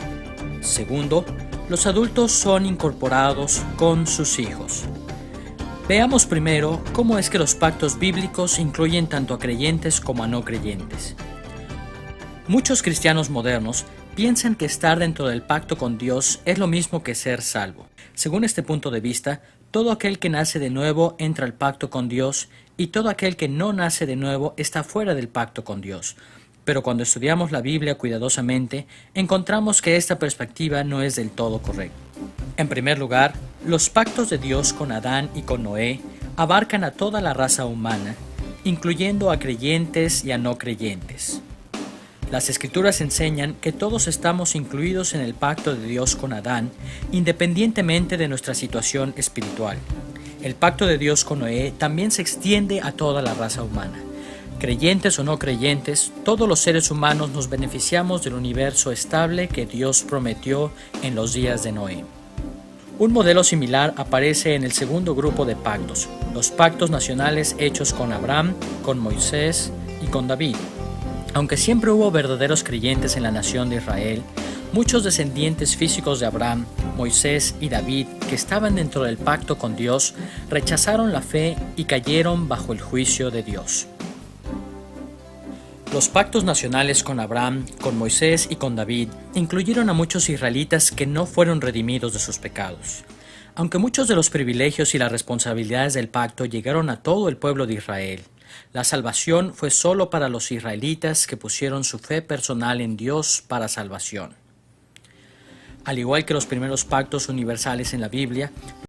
[SPEAKER 1] Segundo, los adultos son incorporados con sus hijos. Veamos primero cómo es que los pactos bíblicos incluyen tanto a creyentes como a no creyentes. Muchos cristianos modernos piensan que estar dentro del pacto con Dios es lo mismo que ser salvo. Según este punto de vista, todo aquel que nace de nuevo entra al pacto con Dios y todo aquel que no nace de nuevo está fuera del pacto con Dios. Pero cuando estudiamos la Biblia cuidadosamente, encontramos que esta perspectiva no es del todo correcta. En primer lugar, los pactos de Dios con Adán y con Noé abarcan a toda la raza humana, incluyendo a creyentes y a no creyentes. Las Escrituras enseñan que todos estamos incluidos en el pacto de Dios con Adán, independientemente de nuestra situación espiritual. El pacto de Dios con Noé también se extiende a toda la raza humana. Creyentes o no creyentes, todos los seres humanos nos beneficiamos del universo estable que Dios prometió en los días de Noé. Un modelo similar aparece en el segundo grupo de pactos, los pactos nacionales hechos con Abraham, con Moisés y con David. Aunque siempre hubo verdaderos creyentes en la nación de Israel, muchos descendientes físicos de Abraham, Moisés y David que estaban dentro del pacto con Dios rechazaron la fe y cayeron bajo el juicio de Dios. Los pactos nacionales con Abraham, con Moisés y con David incluyeron a muchos israelitas que no fueron redimidos de sus pecados. Aunque muchos de los privilegios y las responsabilidades del pacto llegaron a todo el pueblo de Israel, la salvación fue solo para los israelitas que pusieron su fe personal en Dios para salvación. Al igual que los primeros pactos universales en la Biblia,